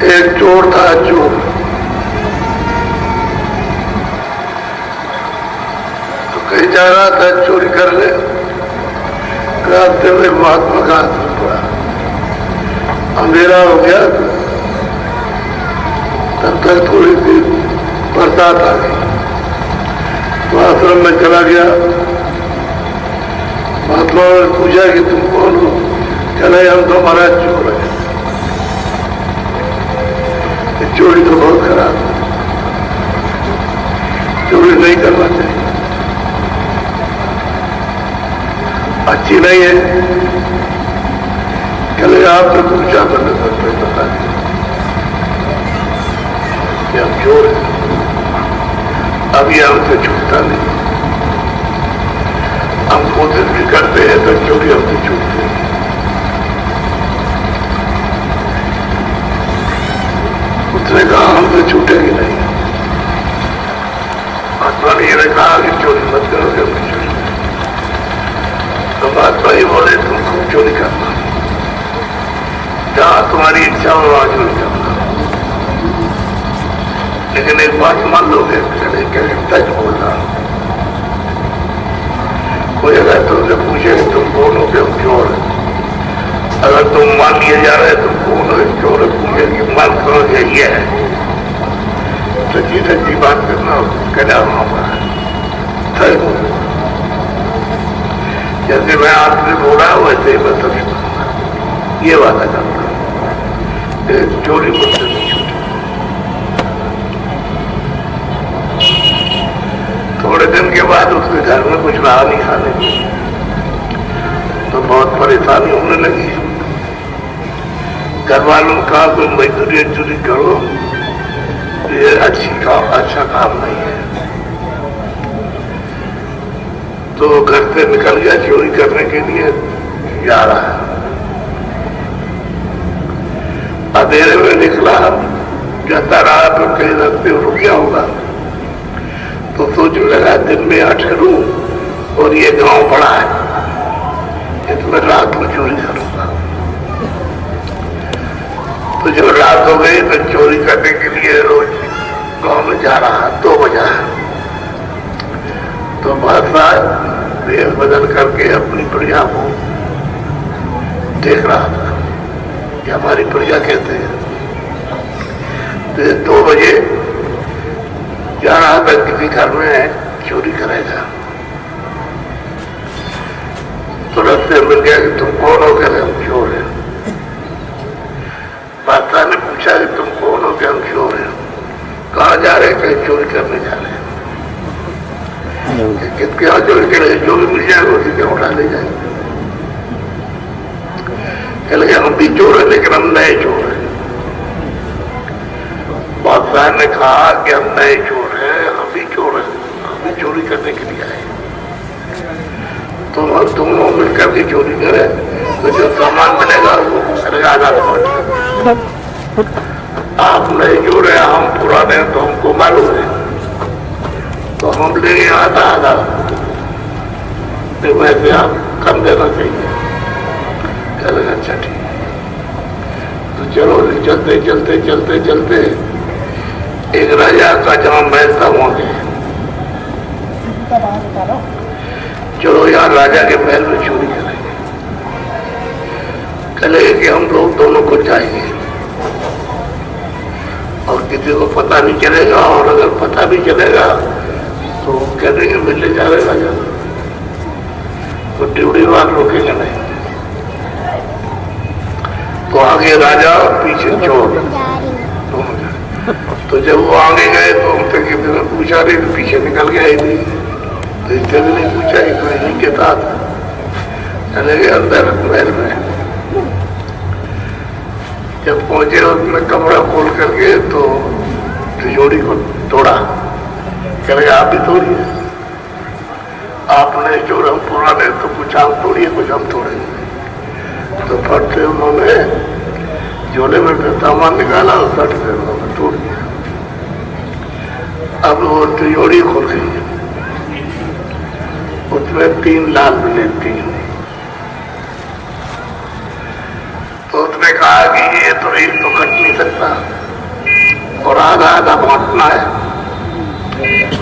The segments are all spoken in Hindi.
एक चोर था, चोर तो कहीं जा रहा था चोरी करने, रास्ते में महात्मा का आश्रम पड़ा, अंधेरा हो गया। तब तक थोड़ी सी बरसात आ गई, तो आश्रम में चला गया। महात्मा ने पूछा कि तुम कौन हो? चले हम तो महाराज चोर है। चोरी तो बहुत खराब है, चोरी नहीं करना चाहिए, अच्छी नहीं है। चले आपने पूछा मैंने सबसे बता दिया कि हम चोर हैं, अभी हमसे छूटता नहीं। हम कोशिश भी करते हैं तो चोरी हमसे छूटती है। उसने कहा हमसे छूटेगी नहीं। महात्मा ने यह कहा कि चोरी मत करोगे, हमसे चोरी। तो महात्मा ही बोले तुम चोरी करना, जहां तुम्हारी इच्छा हो वहां चोरी करना, लेकिन एक बात मान लोगे, सच बोलना। कोई अगर तुमसे पूछे कि तुम कौन हो, हम चोर है, अगर तुम मान लिए जा रहे तुम कौन हो, चोर पूछे कि मान करो यही है, सच्ची सच्ची बात करना, कहना होगा सही बोल। जैसे मैं आपसे बोल रहा हूं वैसे ही मैं सच बोलूंगा, ये वादा करता हूं, चोरी मुझसे नहीं छूटी। थोड़े दिन के बाद उसके घर में कुछ रहा नहीं खाने को, तो बहुत परेशानी होने लगी। घर वालों ने कहा कोई मजदूरी चोरी करो, ये अच्छा काम नहीं है। तो घर से निकल गया, चोरी करने के लिए जा रहा है। अंधेरे में निकला, जाता रहा तो कहीं रास्ते रुक गया होगा, तो सोचने लगा दिन में यहाँ ठहरूं और ये गांव बड़ा है, इसमें रात को चोरी करूंगा। तो जब रात हो गई तो चोरी करने के लिए रोज गांव में जा रहा, 2 बजा। तो महात्मा वेश बदल करके अपनी प्रजा को देख रहा था कि हमारी प्रजा कैसे है। तो 2 बजे जा रहा था, किसी घर में चोरी करेगा। तो रास्ते मिल गया कि तुम कौन हो? कहते हम चोर हैं। बादशाह ने पूछा कि तुम कौन हो? हम चोर हैं। कहाँ जा रहे? कहीं चोरी करने जा रहे हैं। किसके यहाँ चोरी करेंगे? जो भी मिल जाएगा उसी के उठा ले जाएंगे। कहले हम भी चोर है, लेकिन हम नए चोर हैं। बादशाह ने कहा कि हम नए चोर हैं, हम भी चोर हैं, हम भी चोरी करने के लिए आए। तो हम दोनों मिलकर के चोरी करें तो जो सामान मिलेगा वो करेगा आधा। आप नए चोर हैं, हम पुराने हैं, तो हमको मालूम है, तो हम लेंगे आधा। तो वैसे आप कम देना चाहिए। कह लगा अच्छा ठीक। तो चलो चलते चलते चलते चलते एक राजा का जहां महल था वहां गए। चलो यार राजा के महल में चोरी करेंगे। कहेंगे कि हम लोग दोनों को जाएंगे और किसी को पता नहीं चलेगा, और अगर पता भी चलेगा तो कह देंगे मिलने जा रहे राजा। तो ड्यूटी वाले रोकेंगे नहीं। तो आगे राजा और पीछे चोर दोनों जाए। तो जब वो आगे गए तो उनसे किसी ने पूछा नहीं, तो पीछे निकल गया ही नहीं। तो इससे भी नहीं पूछा कि कोई नहीं के साथ चले गए अंदर महल में। जब पहुंचे उसने कमरा खोल करके तो तिजोरी को तोड़ा। कह रहे आप भी तोड़िए, आपने जो हम पुराने तो कुछ आप तोड़िए कुछ हम तोड़ेंगे। तो फट से उन्होंने झोले में से सामान निकाला और फट से उन्होंने तोड़ दिया। अब वो तिजोरी खुल गई, उसमें 3 लाल मिले 3। तो उसने कहा कि ये तो एक तो कट नहीं सकता और आधा आधा बांटना है,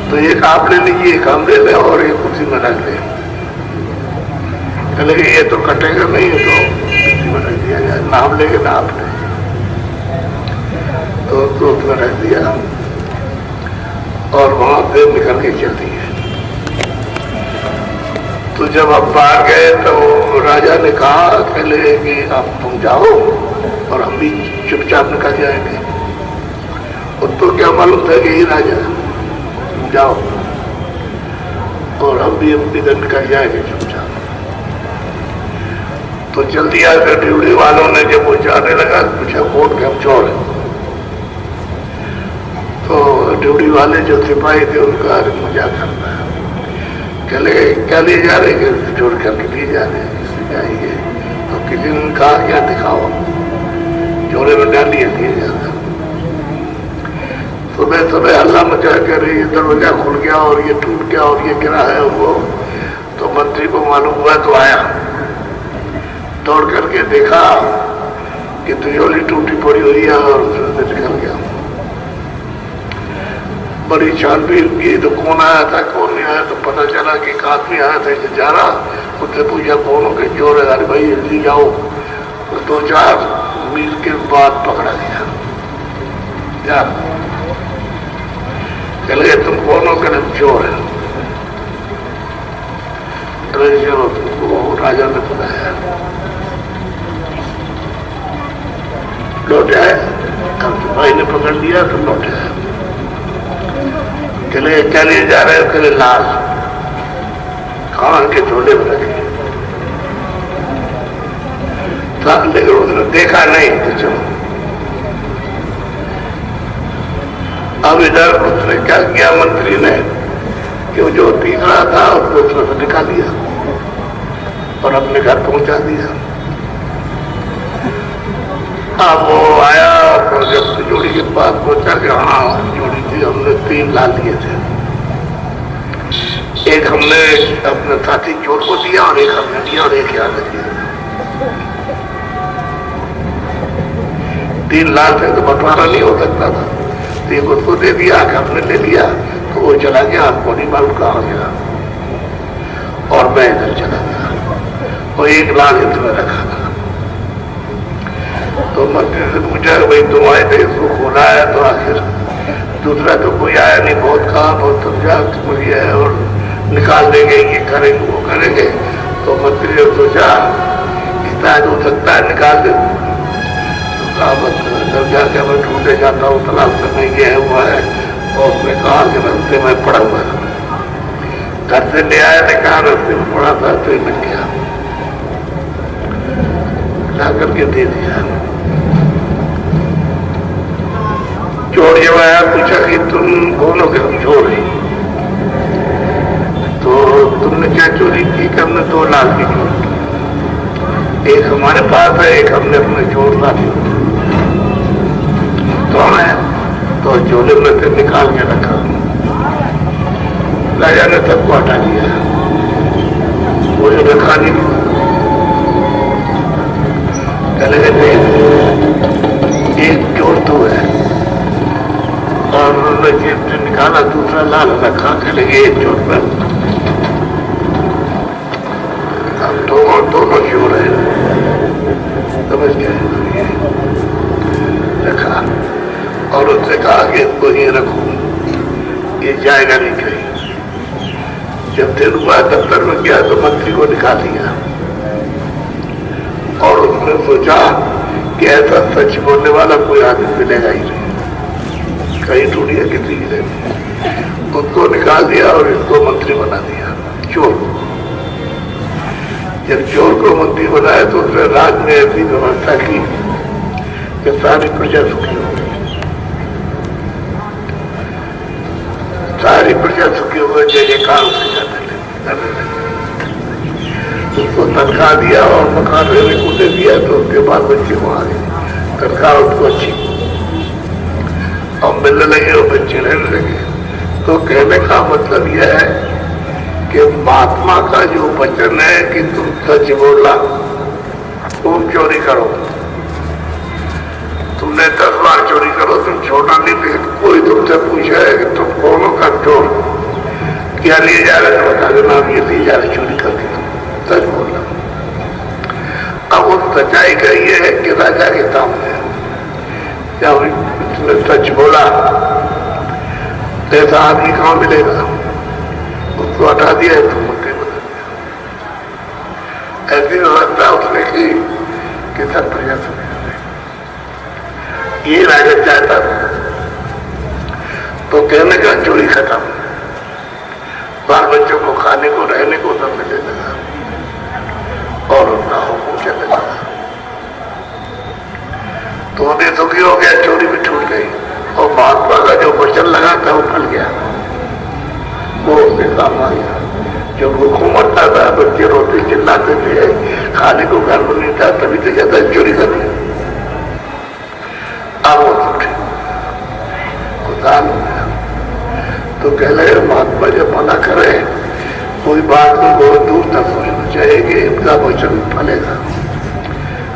तो एक आप ले लीजिए एक हम ले लें और एक उसी में रख दें। चले ये तो कटेगा नहीं, तो उसी में रख दिया जाए, नाम लेके नाप ले। तो उसमें रख दिया और वहां से निकल के चल दिए। तो जब अब बाहर गए तो राजा ने कहा पहले कि आप तुम जाओ और हम भी चुपचाप निकल जाएंगे। और तो क्या मालूम था कि ये राजा जाओ और हम भी इधर निकल जाएंगे चुपचाप। तो जल्दी आकर ड्यूटी वालों ने जब वो जाने लगा पूछा कौन के हम चोर है। तो ड्यूटी वाले जो सिपाही थे उनका मजाक करना है, चले क्या ले जा रहे जोड़ करके लिए जा रहे जाएंगे। तो किसी ने कहा क्या दिखाओ, जोड़े में डाल लिए लिए जाता। सुबह सुबह हल्ला मचा कर ये दरवाजा खुल गया और ये टूट गया और ये गिरा है वो। तो मंत्री को मालूम हुआ तो आया, दौड़ करके देखा कि तिजोरी टूटी पड़ी हुई है और उसमें निकल गया। बड़ी छानबीन की तो कौन आया था कौन नहीं आया। तो पता चला कि एक आदमी आया था इसे जा रहा, उससे पूछा कौन हो के चोर है। अरे भाई जल्दी जाओ। तो 2-4 मील के बाद पकड़ा गया। जा चल गए तुम कौन हो के चोर है। चलो तुमको राजा ने बताया, लौट आए। भाई ने पकड़ लिया तो लौट आया। चले क्या लिए जा रहे हो, चले लाल खान के झोले में रखे। लेकिन उसने देखा नहीं तो चलो। अब इधर उसने क्या किया मंत्री ने कि वो जो पीस रहा था उसको उसमें से निकाल दिया और अपने घर पहुंचा दिया। अब वो आया और जब तिजोरी के पास पहुंचा कि हाँ तिजोरी थी, हमने 3 लाल लिए थे। एक हमने अपने साथी चोर को दिया और एक हमने दिया और एक याद दिया। 3 लाल थे तो बंटवारा नहीं हो सकता था। तो एक उसको दे दिया कि हमने ले लिया तो वो चला गया, आपको नहीं मालूम कहाँ गया। और मैं इधर चला गया और 1 लाल इसमें रखा था। तो मंत्री से पूछा भाई तुम आए थे इसको खोला है तो आखिर दूसरा तो कोई आया नहीं, बहुत कहा बहुत समझा मुझे है और निकाल देंगे ये करेंगे वो करेंगे। तो मंत्री ने सोचा इतना हो सकता है निकाल दे। तो कहा मतलब जाके मैं ढूंढे जाता हूँ तलाश करने गया हुआ है। और उसने कहा कि रस्ते में पड़ा हुआ है। घर से ले आया ने कहा रस्ते में पड़ा था तो ही मिल गया, ला करके दे दिया। चोर जब आया पूछा कि तुम कौन हो के हम चोर हैं। तो तुमने क्या चोरी की? कि हमने 2 लाल की चोरी की, एक हमारे पास है एक हमने अपने चोर साथी कौन है। तो झोले में से निकाल के रखा। राजा ने सबको हटा दिया, वो जो रखा नहीं चले गए। एक चोर तो है और उन्होंने जेब से निकाला, दूसरा लाल रखा। चले गए एक चोर पर। अब दोनों चोर है, समझ गए। रखा और उससे कहा कि इसको ये रखो, ये जाएगा नहीं कहीं। जब दिलुआ दफ्तर में गया तो मंत्री को निकाल दिया और उसने सोचा कि ऐसा सच बोलने वाला कोई आदमी मिलेगा ही नहीं, कहीं ढूंढिए किसी ने, उसको निकाल दिया और इसको मंत्री बना दिया, चोर। जब चोर को मंत्री बनाया तो उसने राज में ऐसी व्यवस्था की कि सारी प्रजा सुखी हो गई, सारी प्रजा सुखी हो गई, जय काम उसके करने लगे। उसको तनख्वाह दिया और मकान रहने को दे दिया तो उसके बाद बच्चे वहां गए, तनख्वाह उसको अच्छी और मिलने लगे और बच्चे रहने लगे। तो कहने का मतलब यह है कि महात्मा का जो वचन है कि तुम सच बोलना, तुम चोरी करो, तुमने 10 बार चोरी करो तुम छोड़ना नहीं, लेकिन कोई तुमसे पूछा है कि तुम कौन हो का चोर, क्या लिए जा रहे हो, बता देना हम ये लिए जा रहे चोरी करके, सच बोलना। अब उस सच्चाई का ये है कि राजा के सामने जब इसने सच बोला ऐसा आदमी कहाँ मिलेगा, उसको हटा दिया तो मुद्दे बदल दिया। ऐसी व्यवस्था उसने की कि सब प्रजा सुखी हो गई। ये राजा चाहता था तो कहने का चोरी खत्म, बाल बच्चों को खाने को रहने को सब मिलने लगा और उनका हुक्म चलने लगा, तो उन्हें दुखी हो गया, चोरी भी छूट गई और महात्मा का जो वचन लगा था वो फल गया, वो उसके काम आ गया। जब वो घूमता था बच्चे रोते चिल्लाते थे, खाने को घर में नहीं था, तभी तो कहता चोरी कर दी। अब वो उठे खुदान हो गया तो कह लगे महात्मा जब मना करे कोई बात में बहुत दूर तक सोचना चाहिए कि इनका वचन फलेगा,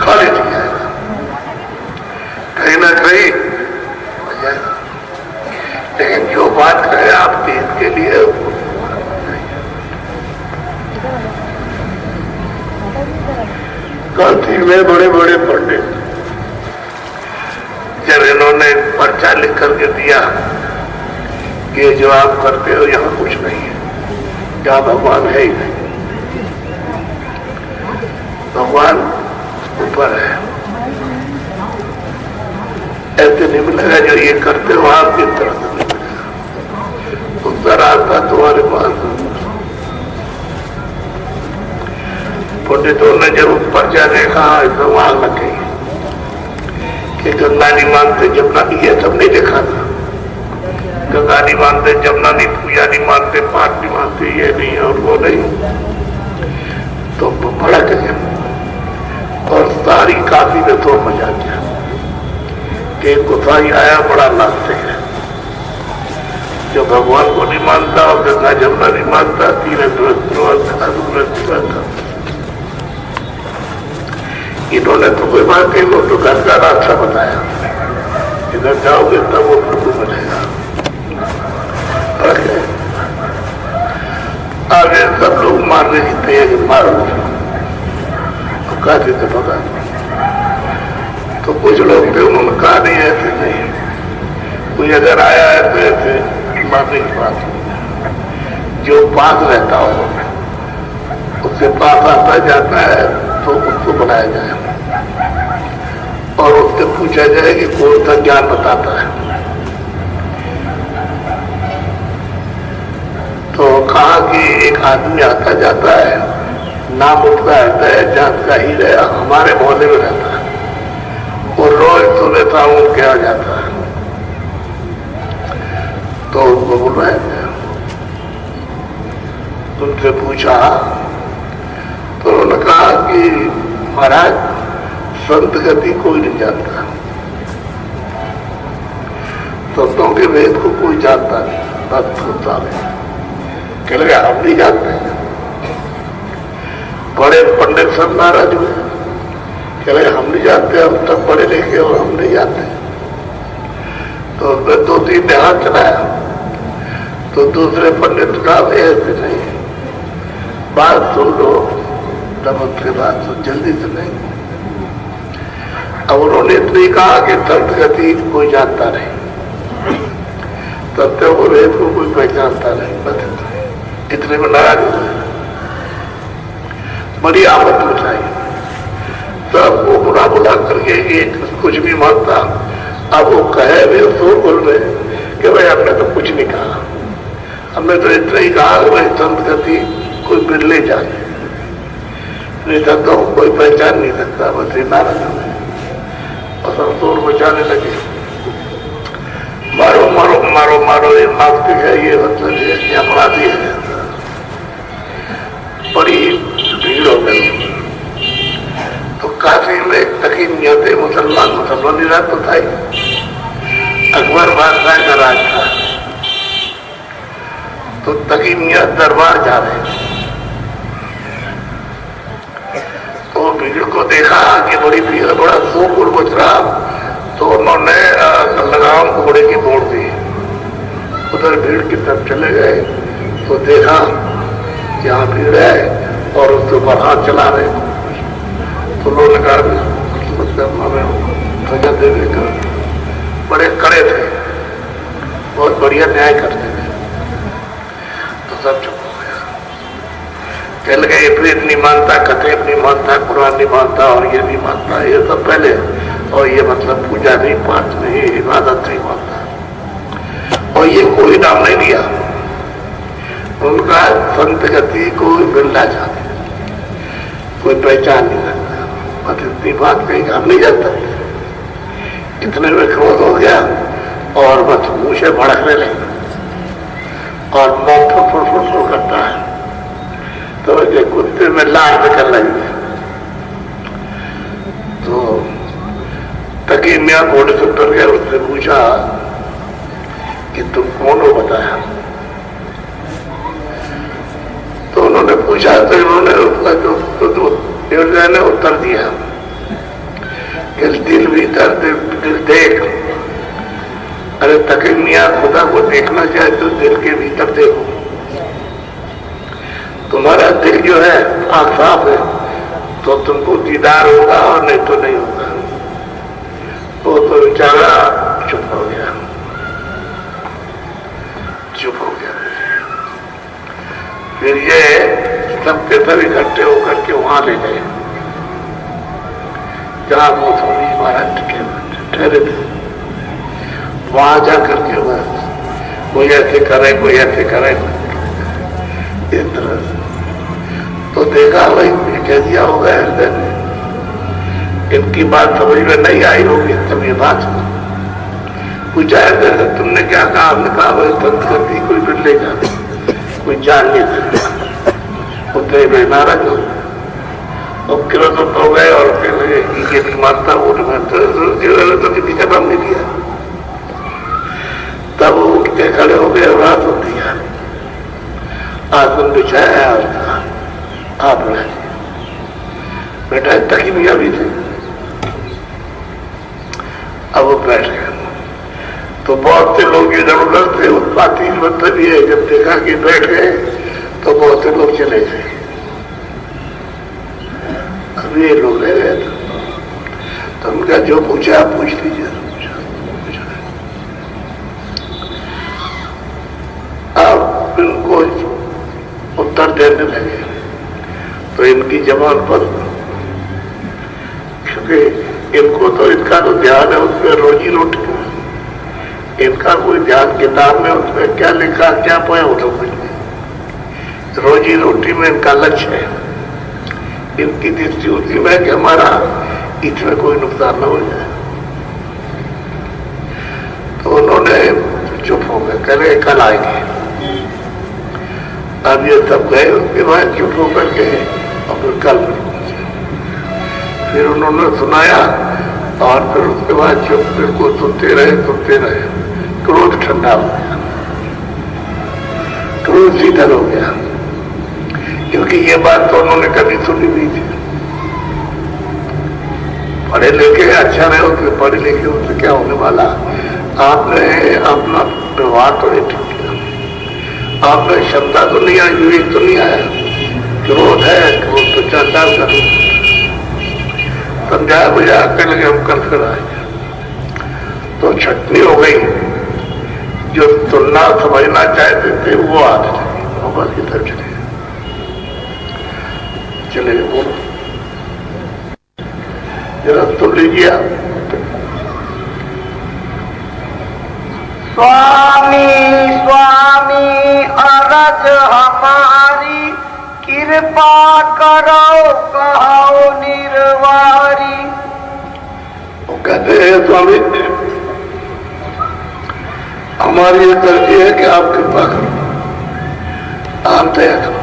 खाली नहीं जाएगा, कहीं ना कहीं हो जाएगा, लेकिन जो बात कहे आप दीन के लिए काशी में बड़े बड़े पंडित जब इन्होंने पर्चा लिख करके दिया कि जो आप करते हो यहाँ कुछ नहीं है, यहाँ भगवान है ही नहीं, भगवान ऊपर है, ऐसे नहीं मिलेगा जो ये करते हो आपकी तरफ से नहीं मिलेगा, उसका रास्ता तुम्हारे पास। पंडितों ने जब पर्चा देखा तो वहां लग गई कि गंगा नहीं मानते, जमुना नहीं, ये सब नहीं देखा था, गंगा नहीं मानते, जमुना नहीं, पूजा नहीं मानते, पाठ नहीं मानते, ये नहीं और वो नहीं, तो भड़क गया और सारी काशी में तो मजा गया कि गुसाई आया बड़ा नास्तिक है, जो भगवान को नहीं मानता और गंगा जमुना नहीं मानता, तीर्थ इन्होंने तो कोई बात नहीं, वो तो घर का रास्ता बताया, इधर जाओगे तब वो प्रभु मिलेगा। आगे सब लोग मारने की तैयारी, मारो तो काशी से भगा। तो कुछ लोग थे उन्होंने कहा नहीं ऐसे नहीं, कोई अगर आया है तो ऐसे मारने की बात नहीं, जो पास रहता हो उससे पास आता जाता है तो उसको बनाया जाए और उससे पूछा जाए कि कौन सा ज्ञान बताता है। तो कहा कि एक आदमी आता जाता है, नाम उसका रहता है, जानता ही रहा, हमारे मोहल्ले में रहता है, वो रोज सुबह था वो क्या जाता है, तो उसको बुलाया गया, उनसे पूछा तो उन्होंने कहा कि महाराज संत गति कोई नहीं जानता, संतों के वेद को कोई जानता नहीं, भक्त होता नहीं। कह लगे हम नहीं जानते, बड़े पंडित सब नाराज हुए, कह लगे हम नहीं जानते, हम तब पढ़े लिखे और हम नहीं जानते। तो उसने 2-3 ने हाथ चलाया तो दूसरे पंडित का ऐसे नहीं, बात सुन लो तब उसके बाद तो जल्दी से नहीं। अब उन्होंने इतनी कहा कि संत गति कोई जानता नहीं, सत्य को वेद को कोई पहचानता नहीं, बस इतने में नाराज हो गए, बड़ी आफत मचाई। तब वो बुरा बुला करके एक कुछ भी मानता, अब वो कहे भी शोर बोल रहे कि भाई हमने तो कुछ नहीं कहा, हमने तो इतना ही कहा कि भाई संत गति कोई बिरले जाए, नहीं था तो कोई पहचान नहीं सकता, बस ये नाराज हो गए और सब शोर मचाने लगे, मारो मारो मारो मारो, ये नास्तिक है, ये मतलब ये अपराधी है। बड़ी भीड़ हो गई। तो काशी में एक तकी मियां थे, मुसलमान ही रात तो था ही, अकबर बादशाह का राज था। तो तकी मियां दरबार जा रहे, तो भीड़ को देखा कि बड़ी भीड़, बड़ा शोर मच रहा, तो उन्होंने लगाम घोड़े की मोड़ दी, उधर भीड़ की तरफ चले गए। तो देखा यहाँ भीड़ है और उसके ऊपर हाथ चला रहे, तो उन्होंने कहा सजा देने का, बड़े कड़े थे, बहुत बढ़िया न्याय करते थे। तो सब चुप हो गया, कहने लगे ये प्रेत नहीं मानता, कथे नहीं मानता, कुरान नहीं मानता और ये नहीं मानता, ये सब पहले, और ये मतलब पूजा नहीं, पाठ नहीं, इबादत नहीं मानता, और ये कोई नाम नहीं लिया। उनका संत गति कोई मिलना चाहते, कोई पहचान नहीं लगता, बस इतनी बात कही हम नहीं जानता। इतने में क्रोध हो गया और बस मुंह से भड़कने लगे और मुंह फुर करता है, तो ये कुत्ते में लार निकल लगी। तो तकी मियां घोड़े से उतर गया, उसने पूछा कि तुम कौन हो, बताया। तो उन्होंने पूछा, तो इन्होंने उसका ने उत्तर दिया कि दिल भीतर दिल देख। अरे तकी मियां खुदा को देखना चाहे तो दिल के भीतर देखो, तुम्हारा दिल जो है आँख साफ है तो तुमको दीदार होगा और नहीं तो नहीं होगा। वो तो बेचारा चुप हो गया, चुप हो गया। फिर ये सबके सब इकट्ठे होकर के वहां ले गए जहां वो स्वामी महाराज ठहरे थे। वहां जाकर के बस कोई ऐसे करे, कोई ऐसे करे, इस तरह से। तो देखा भाई कह दिया होगा हृदय में, इनकी बात समझ में नहीं आई होगी, तब ये बात पूछा तुमने क्या कहा? हमने कहा भाई संत गति कोई फिर ले जाते, कोई जान नहीं सकता। उतने में नाराज हो गए और किरण हो गए और ये भी मानता वो तो किसी का नाम नहीं दिया। तब वो उठ के खड़े हो गए, रात होती है, आसन बिछाया और कहा आप बेटा तकी मियां भी थे। अब वो बैठ गए, तो बहुत से लोग इधर उधर थे, उत्पाती मतलब ये जब देखा कि बैठ गए तो बहुत से लोग चले गए। अब ये लोग रह गए तो उनका जो पूछा आप पूछ लीजिए। अब इनको उत्तर देने लगे तो इनकी जबान पर, क्योंकि इनको तो इनका तो ध्यान है उसमें रोजी रोटी, इनका कोई ध्यान किताब में उसमें क्या लिखा क्या पाया वो तो कुछ नहीं। रोजी रोटी में इनका लक्ष्य है, इनकी दृष्टि होती है कि हमारा इसमें कोई नुकसान न हो जाए। तो उन्होंने चुप हो गए, कह रहे कल आएंगे। अब ये सब गए, उसके बाद चुप होकर के और फिर कल फिर उन्होंने सुनाया और फिर उसके बाद चुप, फिर को सुनते रहे। क्रोध ठंडा हो गया, क्रोध शीतल हो गया, क्योंकि ये बात तो उन्होंने कभी सुनी नहीं थी। पढ़े लिखे अच्छा रहे होते, पढ़े लिखे होते क्या होने वाला। आपने अपना व्यवहार तो नहीं ठीक किया, आपने क्षमता तो नहीं आई, विवेक तो नहीं आया। क्रोध है, क्रोध तो चाचार करो, समझाया बुझा कर लगे हम कल फिर आएंगे। तो छटनी हो गई, जो सुनना समझना चाहते थे वो आने लगे, बाबा की तरफ चले गए। बोलो जरा तो लीजिए आप। स्वामी स्वामी अरज हमारी, कृपा करो कहो निर्वारी। वो कहते हैं स्वामी हमारी ये तरजीह है कि आप कृपा करो, आप दया करो।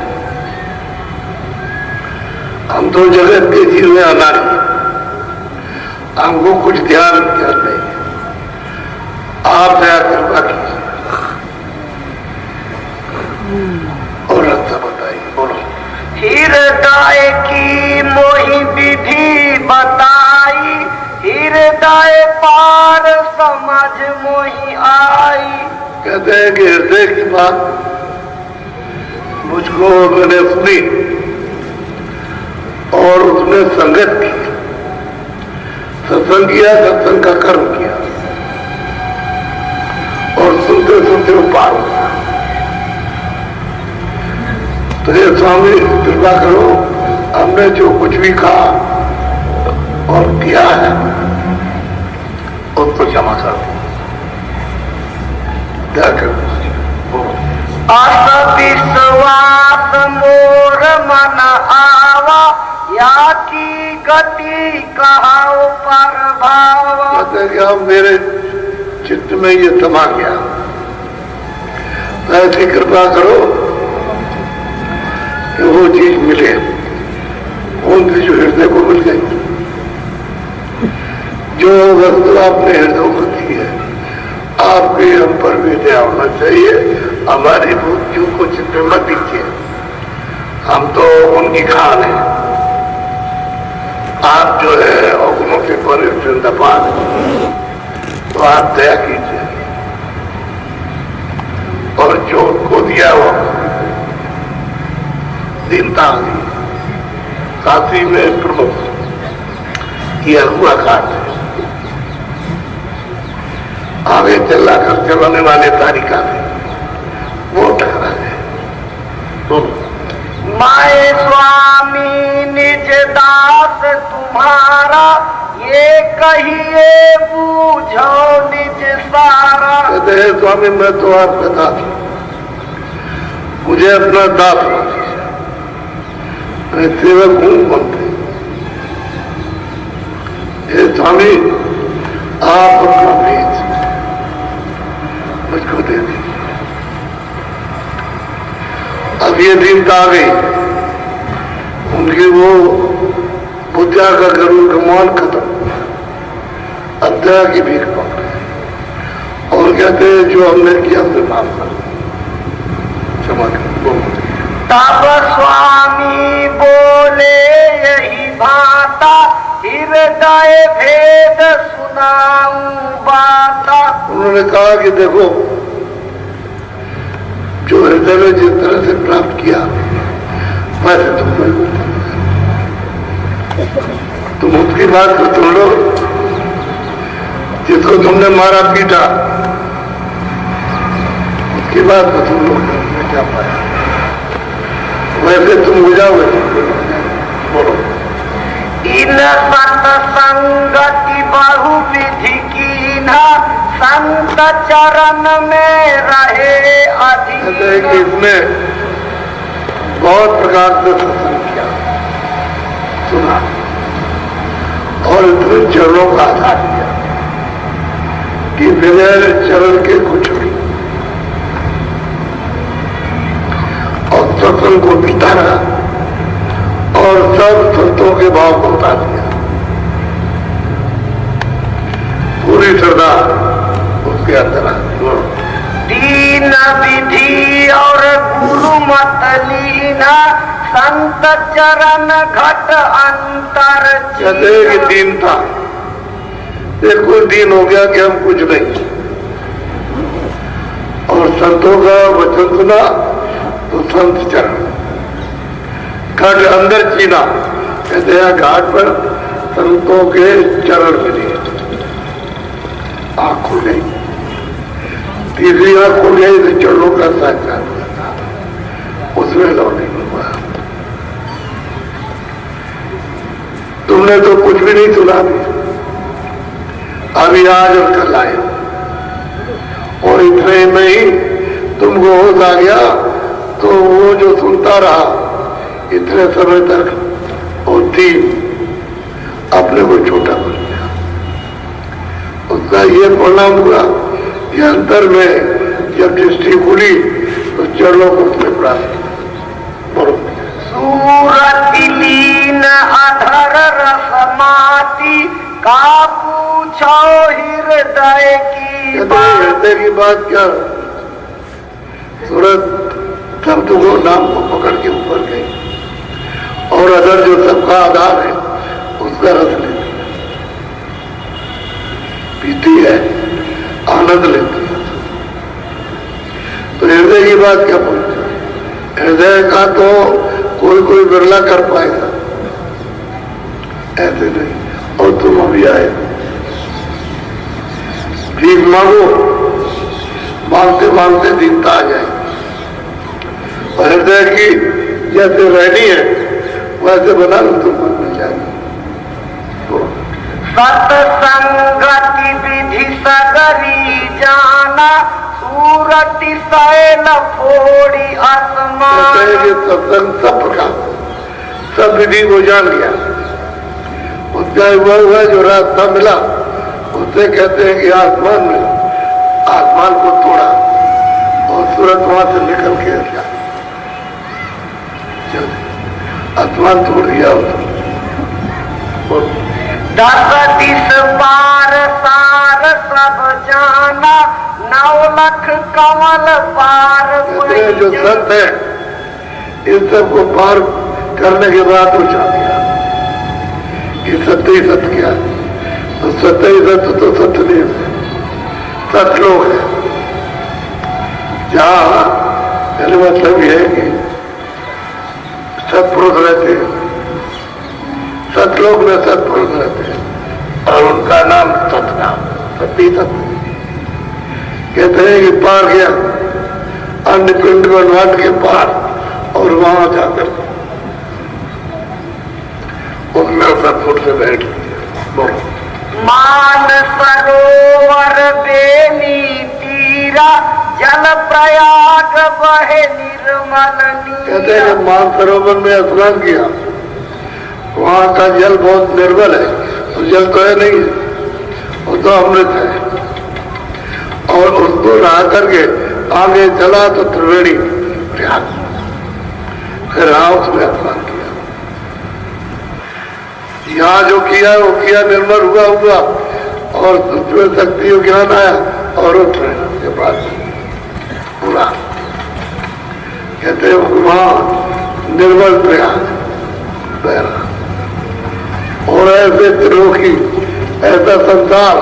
हम तो जगत के जीवन अनाड़ी, हमको कुछ ध्यान नहीं, आप दया कृपा कीजिए और रास्ता बताइए। बोलो हृदय की मोहि विधि बताई, हृदय पार समझ मोहि आई। कहते हैं कि हृदय की बात मुझको मैंने सुनी और उसने संगत की, सत्संग किया, सत्संग का कर्म किया और सुनते सुनते वो पार हो गया। तो ये स्वामी कृपा करो, हमने जो कुछ भी कहा और किया है उसको क्षमा कर दो, दया करो। अस विश्वास मोर मन आवा, या की गति कहाओ पर भावा। कहते हैं कि अब मेरे चित्त में ये समा गया, तो ऐसी कृपा करो कि वो चीज मिले, उनकी जो हृदय को मिल गई, जो वस्तु आपने हृदय को दी है, आपके हम पर भी दया होना चाहिए। हमारी बुद्धियों को चित्त में मत दीजिए, हम तो उनकी खान है, आप जो है अवगुणों के परिपान, तो आप दया कीजिए और जो उनको दिया वो दीनता आ गई। काशी में प्रमुख किया हुआ काट है, आगे चला कर चलाने वाले तारिका है, वो ठहरा है। तो माए स्वामी निज दास तुम्हारा, ये कहिए बूझो निज सारा। कहते हैं स्वामी मैं तो आपका दास हूं, मुझे अपना दास मानिए, मैं सेवक हूं बनते। ये स्वामी आप अपना भेज मुझको दे दीजिए। अब ये दीनता आ गई, उनकी वो बुद्धिया का गरुड़ का मान खत्म, अब दया की भीख मांग रहे और कहते हैं जो हमने किया उसे माफ कर, क्षमा कर। तब स्वामी बोले यही भाता, हृदय भेद सुनाऊं बाता। उन्होंने कहा कि देखो जो हृदय में जिस तरह से प्राप्त किया वैसे तुमको, तुम उसकी बात को सुन लो, जिसको तुमने मारा पीटा उसकी बात को सुन लो, क्या पाया वैसे तुम हो जाओगे। बोलो इन सत्संगति बहु विधि कीन्हा, संत चरण में रहे अधीन। इसमें बहुत प्रकार से सत्संग किया, सुना और इतने चरणों का आधार दिया कि बगैर चरण के कुछ नहीं, और सत्संग को पीता रहा और सब संतों के भाव को उतार दिया। पूरी श्रद्धा उसके अंदर आ गई। दीन विधि और गुरु मत लीना, संत चरण घट अंतर। कहते हैं कि दीन था, कोई दीन हो गया कि हम कुछ नहीं, और संतों का वचन सुना तो संत चरण घट अंदर चीना। कहते हैं घाट पर संतों के चरण मिले, आँख खुल गई, तीसरी आँख खुल गई तो चरणों का साक्षात हुआ था। में लौट नहीं हुआ। तुमने तो कुछ भी नहीं सुना अभी आज और कल आए, और इतने में ही तुमको होश आ गया, तो वो जो सुनता रहा इतने समय तक वो थी अपने को छोटा बन गया। उसका ये परिणाम हुआ कि अंतर में जब दृष्टि खुली तो चरणों को उसने प्राप्त सूरति लीन अधर रसमाती का पूछो हृदय की बात। हृदय की बात क्या, सूरत शब्द को नाम को पकड़ के ऊपर गई, और अधर जो सबका आधार है उसका रस लेती है, पीती है, आनंद लेती है। तो हृदय की बात क्या बोलते, हृदय का तो कोई कोई बिरला कर पाएगा, ऐसे नहीं। और तुम अभी आए, भीख मांगो, मांगते मांगते दीनता आ जाए, और हृदय की जैसे रहनी है वैसे बना लो, तुम मन में जाएगा। सत्संगति विधि सगरी जाना सूरति सैल फोड़ी आसमान। सत्संग सब प्रकार सब विधि को जान लिया, उसका हुआ जो रास्ता मिला उससे कहते हैं कि आसमान में आसमान को तोड़ा और सूरत वहां से निकल के गया, आसमान तोड़ दिया। दस दिस पार सार सब जाना नवलख कमल पार। जो सत्य है इन सबको पार करने के बाद वो जान गया कि सत्य ही सत्य क्या है। तो सत्य ही सत्य तो सत्य नहीं है, सतलोक है, जहाँ पहले मतलब यह है कि सत्पुरुष रहते हैं, सतलोक में सत्पुरुष रहते हैं, और उनका नाम सतनाम, सत्य ही सत्य। कहते हैं कि पार गया अन्य पिंड ब्रह्मांड के पार, और वहां जाकर उसमें सतपुरुष से बैठ मान सरोवर बेनी तीरा जल प्रयाग बहे निर्मल। कहते हैं कि मान सरोवर में स्नान किया, वहां का जल बहुत निर्मल है, तो जल तो है नहीं, वो तो अमृत है। और उसको नहा करके आगे चला तो त्रिवेणी प्रयाग, फिर उसमें स्नान किया। यहाँ जो किया वो किया, निर्मल हुआ, और उसमें शक्ति ज्ञान आया, और उसके बाद पूरा कहते हैं वहां निर्मल प्रयाग बहरा। और ऐसे त्रिलोकी, ऐसा संसार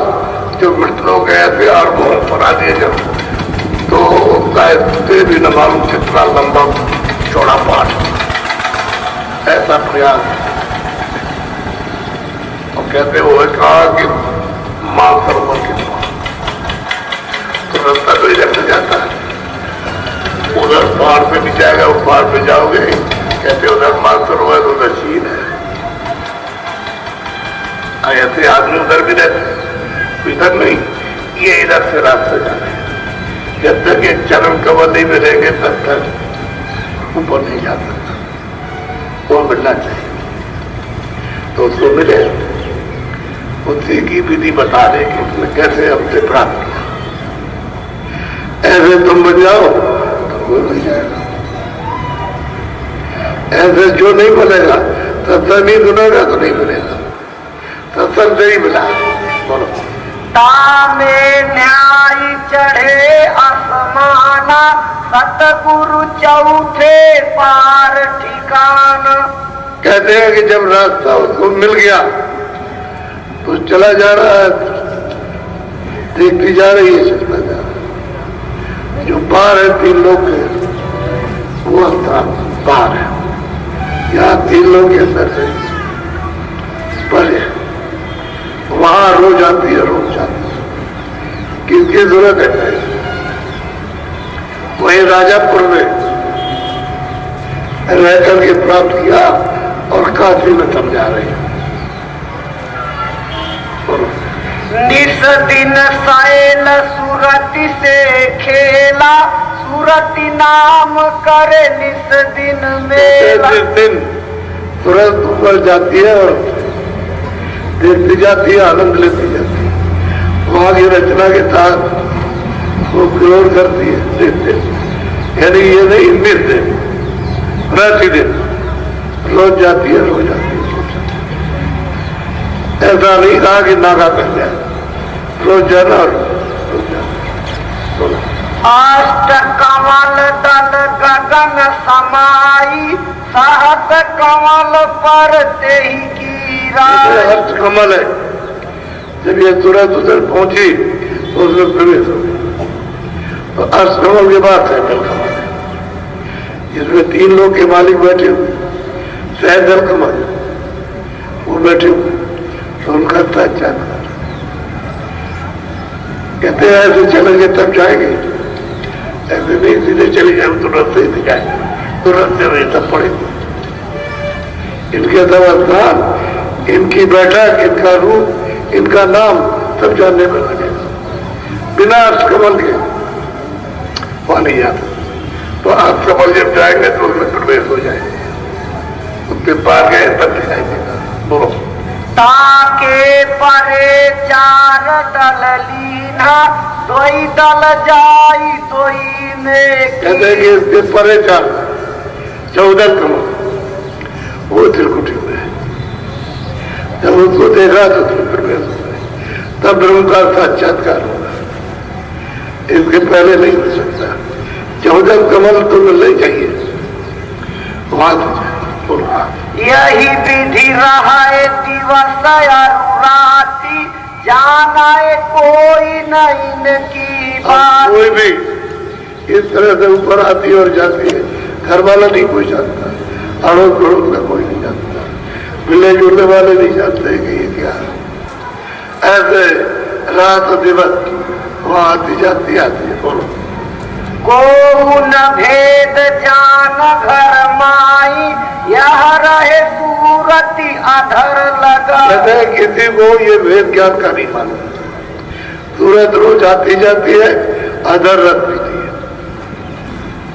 जो मृत लोग ऐसे और बहुत बना दिए जब, तो उसका भी न मालूम कितना लंबा चौड़ा पाठ, ऐसा प्रयास। और कहते वो कहा कि मां सरोवर के तो रास्ता तो इधर से जाता है, उधर पहाड़ पे भी जाएगा, उस पहाड़ पे जाओगे, कहते उधर मां सरोवर, उधर चीन है। ऐसे आदमी उधर भी रहते, इधर नहीं, ये इधर से रास्ता जाना है। जब तक एक चरण कवर नहीं मिलेंगे तब तक ऊपर नहीं जा सकता, वो मिलना चाहिए। तो उसको मिले, उसी की विधि बता दे कि उसने कैसे हमसे प्राप्त किया। ऐसे तुम बन जाओ तो वो मिल जाएगा, ऐसे जो नहीं मिलेगा, सत्संग नहीं सुनेगा तो नहीं मिलेगा, सत्संग से ही मिला। बोलो तामे न्याय चढ़े आसमाना सतगुरु चौथे पार ठिकाना। कहते हैं कि जब रास्ता उसको मिल गया तो चला जा रहा है, देखती जा रही है, चलता जा रहा है। जो पार है 3 लोग है, वो पार है। यहाँ 3 लोग के अंदर है, पर है वहां रोज आती है, रोज जाती है, किसकी जरूरत है? वही राजापुर में रह करके प्राप्त किया और काशी में समझा रहे हैं। निस दिन सैल सूरति से खेला, सूरति नाम करे निस दिन मेला। जिस दिन सूरत ऊपर जाती है और देखती जाती है, आनंद लेती जाती है, वहां की रचना के साथ वो विरोध करती है, देखते, यानी ये नहीं मिस दिन, प्रतिदिन रोज जाती है, रोज जाती है, रोज जाती है। ऐसा नहीं कहा कि नागा कर जाए, रोज जाना और रोज जाना। अष्ट कमल दल गगन समाई, सहत कमल पर तेहि गिरा। अष्ट कमल है, जब ये तुरंत उधर पहुंची तो उसमें प्रवेश हो गई। तो अष्ट कमल के बाद सैंडल कमल है, जिसमें 3 लोग के मालिक बैठे हुए, सैंडल कमल वो बैठे हुए, तो उनका अच्छा कहते हैं ऐसे चलेंगे तब जाएंगे, ऐसे नहीं सीधे चले जाए तुरंत से ही जाए, तुरंत से वही तब पड़ेंगे। इनके दवास्थान, इनकी बैठक, इनका रूप, इनका नाम सब जानने में लगेगा। बिना अष्ट कमल के वहां नहीं जाता। तो अष्ट कमल जब जाएंगे तो उसमें प्रवेश हो जाएंगे, उसके पार गए तब दिखाई देगा। बोलो। ताके परे 4 दल लीना, 2 दल जाई 2 में। कहते हैं कि इसके परे 14 कमल वो त्रिकुटी में है। जब उसको देखा तो उसमें प्रवेश हो गए, तब ब्रह्म का साक्षात्कार होगा। इसके पहले नहीं हो सकता। 14 कमल तो मिलने चाहिए, वहां से जाए। यही विधि रहा दिवस राति, जाना कोई नहीं की बात। कोई भी इस तरह से ऊपर आती और जाती है, घर वाला नहीं कोई जानता, अड़ोस पड़ोस का कोई नहीं जानता, मिलने जुलने वाले नहीं जानते कि ये क्या है। ऐसे रात दिवस वहां आती जाती है। बोलो। को न भेद जान घर माई, यह रहे सूरति अधर लगा। कहते हैं किसी को ये वेद ज्ञान का नहीं मालूम, सूरत रोज आती जाती है, अधर रख देती है,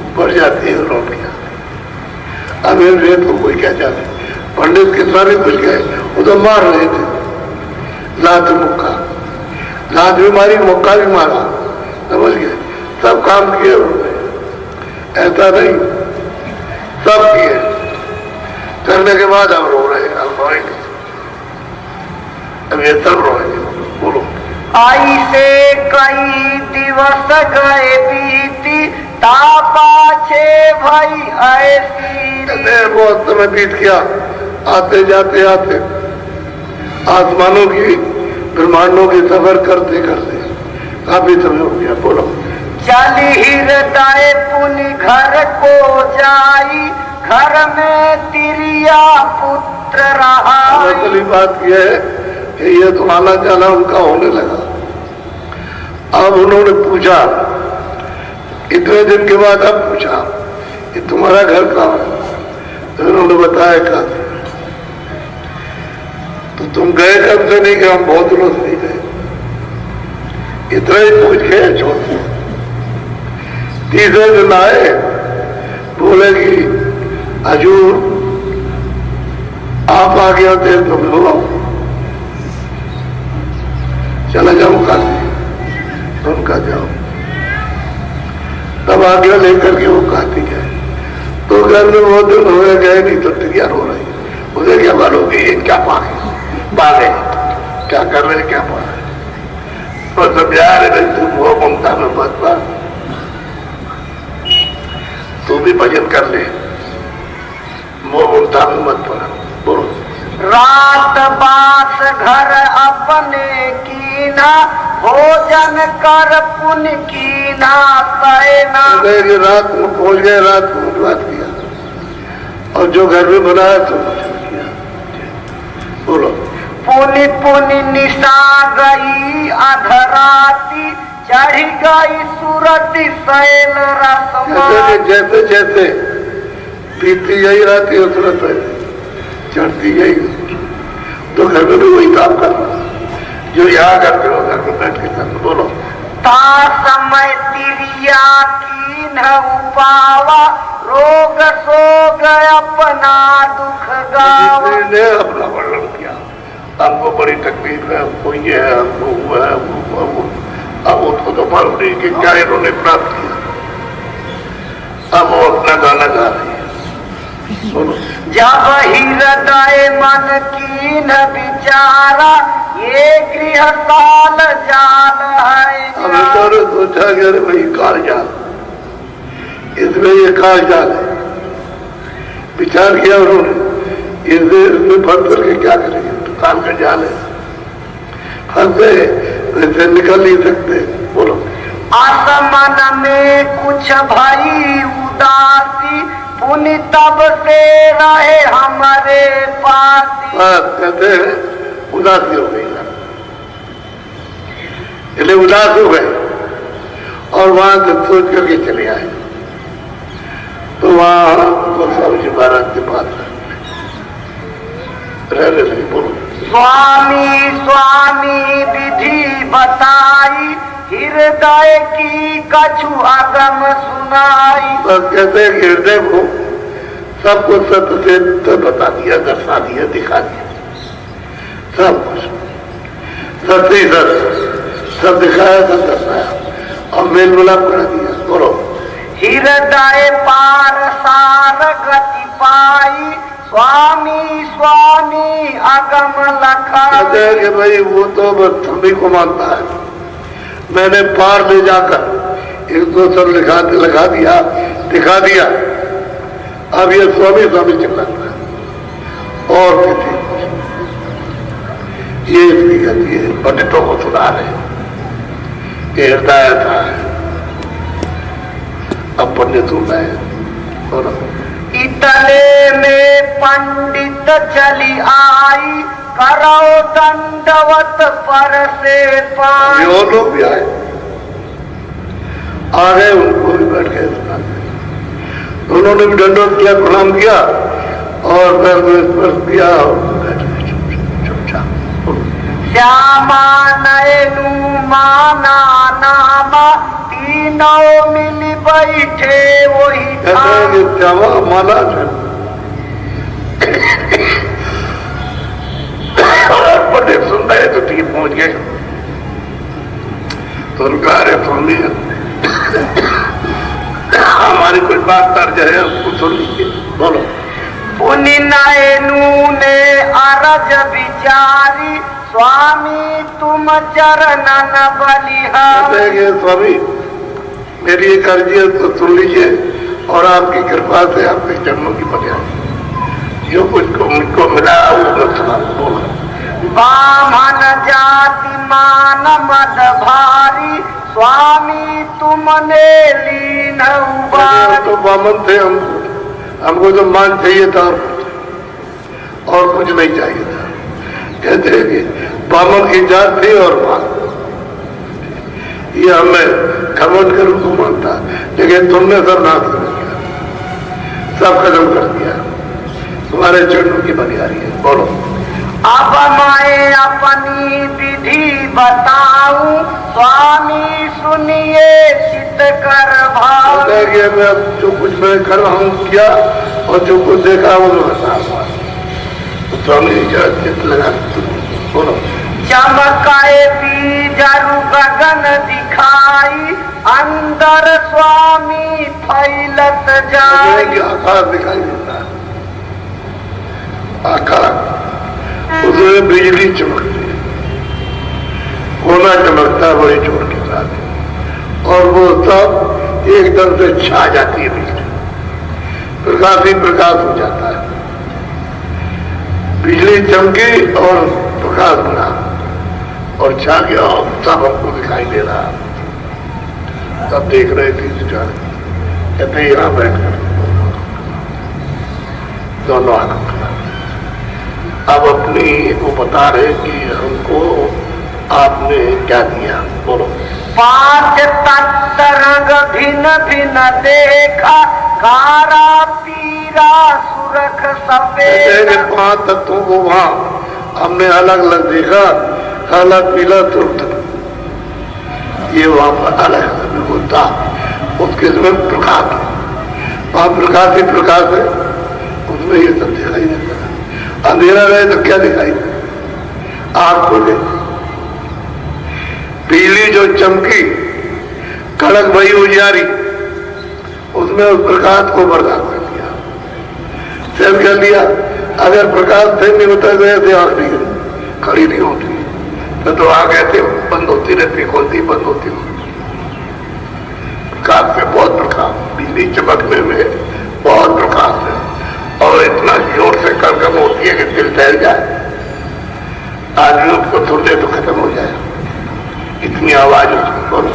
ऊपर जाती है, लौट के आती है। अब इन वेद को कोई क्या जाने। पंडित के सारे कुछ गए, वो तो मार रहे थे, लात मुक्का, लात भी मारी, मुक्का भी मारा, समझ गए, सब काम किए उन्होंने। ऐसा नहीं, सब किए, करने के बाद अब रो रहे हैं, अब रोएंगे, अब ये सब रोएंगे। बोलो। आई से कई दिवस गए बीती, तापाछे भई ऐसी। कहते हैं बहुत समय बीत गया, आते जाते आते आसमानों की, ब्रह्मांडों की सफर करते करते काफी समय हो गया। बोलो। चली हृदय पुनि घर को जाई, घर में तिरिया पुत्र रहा। असली बात यह है कि ये तो आना जाना उनका होने लगा। अब उन्होंने पूछा, इतने दिन के बाद अब पूछा कि तुम्हारा घर कहाँ है? तो उन्होंने बताया कहाँ। तो तुम गए कब से? नहीं कि हम बहुत दिनों से नहीं गए। इतना ही पूछ के छोड़ दिया। तीसरे दिन आए, बोले कि हजूर आप आ गए होते तो लो, चला जाओ काशी। उनका जाओ, तब आज्ञा लेकर के वो काशी गए। तो घर में बहुत दिन हो गए नहीं तो तैयार हो रही, उसे क्या मालूम कि ये क्या पागे, क्या कर रहे, क्या पा रहे। तो समझा रहे तुम वो ममता में मत पा, तू भी भजन कर ले, वो ममता में मत पड़ा। बोलो। रात बास घर अपने कीना, भोजन कर पुण्य कीना सैना। रात में पहुंच गए, रात को बात किया और जो घर में बनाया तो किया। बोलो। पुनि पुनि निशा गई अधराती, चढ़ी गई सूरत सैल रसमा। जैसे जैसे पीती यही रहती है तुरंत चढ़ती यही, तो घर में भी वही काम करना जो यहाँ करते हो, घर में बैठ के करना। बोलो ता समय तिरिया की न उपावा, रोग सोग अपना दुख गावा। ने अपना वर्णन किया, हमको बड़ी तकलीफ है, हमको ये है, हमको हुआ है, वो अब उसको तो मालूम नहीं कि क्या इन्होंने प्राप्त किया। अब वो अपना गाना गा रही है। जब हृदय मन की न विचारा, ये गृह साल जाल है। अब इन्होंने सोचा कि अरे भाई काल जाल, इसमें ये काल जाल है। विचार किया उन्होंने, इसमें फंस करके क्या करेंगे, तो काल का जाल है, फंसे वैसे निकल नहीं सकते। बोलो आसमान में कुछ भई उदासी, पुनि तब से रहे हमारे पास। कहते हैं उदासी हो गई, इसलिए उदास हो गए और वहां से सोच करके चले आए। तो वहां स्वामी जी महाराज के पास रहने लगे। बोलो स्वामी स्वामी विधि बताई, हृदय की कछु अगम सुनाई। बस कहते हैं कि हृदय को सब कुछ सत्य से बता दिया, दर्शा दिया, दिखा दिया, सब कुछ सत्य ही सत्य, सब दिखाया, सब दर्शाया और मेल मिलाप कर दिया। बोलो हृदय पार सार गति पाई, स्वामी स्वामी अगम लखा। कहते हैं कि भाई वो तो बस सभी को मानता है, मैंने पार ले जाकर एक दो सब लगा दिया, दिखा दिया। अब ये स्वामी स्वामी चिल्लाता है और किसी ये इसकी गति है। पंडितों को सुना रहे कि हृदय था, अब पंडित सुन रहे हैं। इतने में पंडित चली आई, करो दंडवत पर से पाई। और लोग भी आए, आ गए, उनको भी बैठ गए सुना। उन्होंने भी दंडवत किया, प्रणाम किया और फिर स्पर्श किया और बैठ गए चुपचाप। श्यामा नयनु माना नामा, तीनों मिल बैठे वही श्यामा माला पंडित सुन रहे तो ठीक पहुंच गए। तो उनका अरे स्वामी हमारी कोई बात तर्ज है, उसको सुन लीजिए। बोलो पुनि नयनु ने अरज विचारी, स्वामी तुम चरणन बलिहारी। स्वामी मेरी एक अर्जी है तो सुन लीजिए और आपकी कृपा से आपके चरणों की बलिहारी, जो कुछ मुझको मिला वो मैं सुना। बोलो बामन जाति मान मद भारी, स्वामी तुमने लीन उबारी। तो बामन थे, हमको तो मान चाहिए था और कुछ नहीं चाहिए था। कहते हैं कि बामन की जात थी और मान, ये हमें घमंड कर उनको मानता, लेकिन तुमने सरनाथ कर दिया, सब खत्म कर दिया, तुम्हारे चरणों की बलिहारी है। बोलो अब मैं अपनी विधि बताऊं, स्वामी सुनिए चित कर भाव। मैं जो कुछ मैं कर रहा हूँ किया और जो कुछ देखा वो मैं बता हुआ। तो स्वामी चित लगा। बोलो चमकाए बीजरु गगन दिखाई, अंदर स्वामी फैलत जाए। आकाश दिखाई देता है, आकाश उसमें बिजली चमकती है, कोना चमकता है बड़ी चोट के साथ, और वो सब एकदम से छा जाती है बिजली, प्रकाश ही प्रकाश हो जाता है। बिजली चमकी और प्रकाश बना और छा गया और सब हमको दिखाई दे रहा। सब देख रहे थे, कहते यहाँ बैठ कर दोनों आनंद करा। अब अपनी वो बता रहे कि हमको आपने क्या दिया। बोलो 5 तत्व रंग भिन्न भिन्न देखा, कारा पीरा मूर्ख सफेद। 5 तत्वों को वहां हमने अलग अलग देखा, काला पीला तुर्क, ये वहां पर अलग अलग होता, उसके समय प्रकाश है, वहां प्रकाश ही प्रकाश है, उसमें ये सब दिखाई देता है। अंधेरा रहे तो क्या दिखाई दे, आग खोले, पीली जो चमकी कड़क भई उजियारी, उसमें उस प्रकाश को बर्दाश्त कर लिया, सेव कर लिया। अगर प्रकाश से नहीं होता तो ऐसे आग नहीं खड़ी नहीं होती, तो आग ऐसे बंद होती रहती, खोलती बंद होती रहती। प्रकाश में बहुत प्रकाश, बिजली चमकने में बहुत प्रकाश है, और इतना जोर से कड़कम होती है कि दिल दहल जाए, आदमी उसको सुन ले तो खत्म हो जाए, इतनी आवाज उसको बोलो।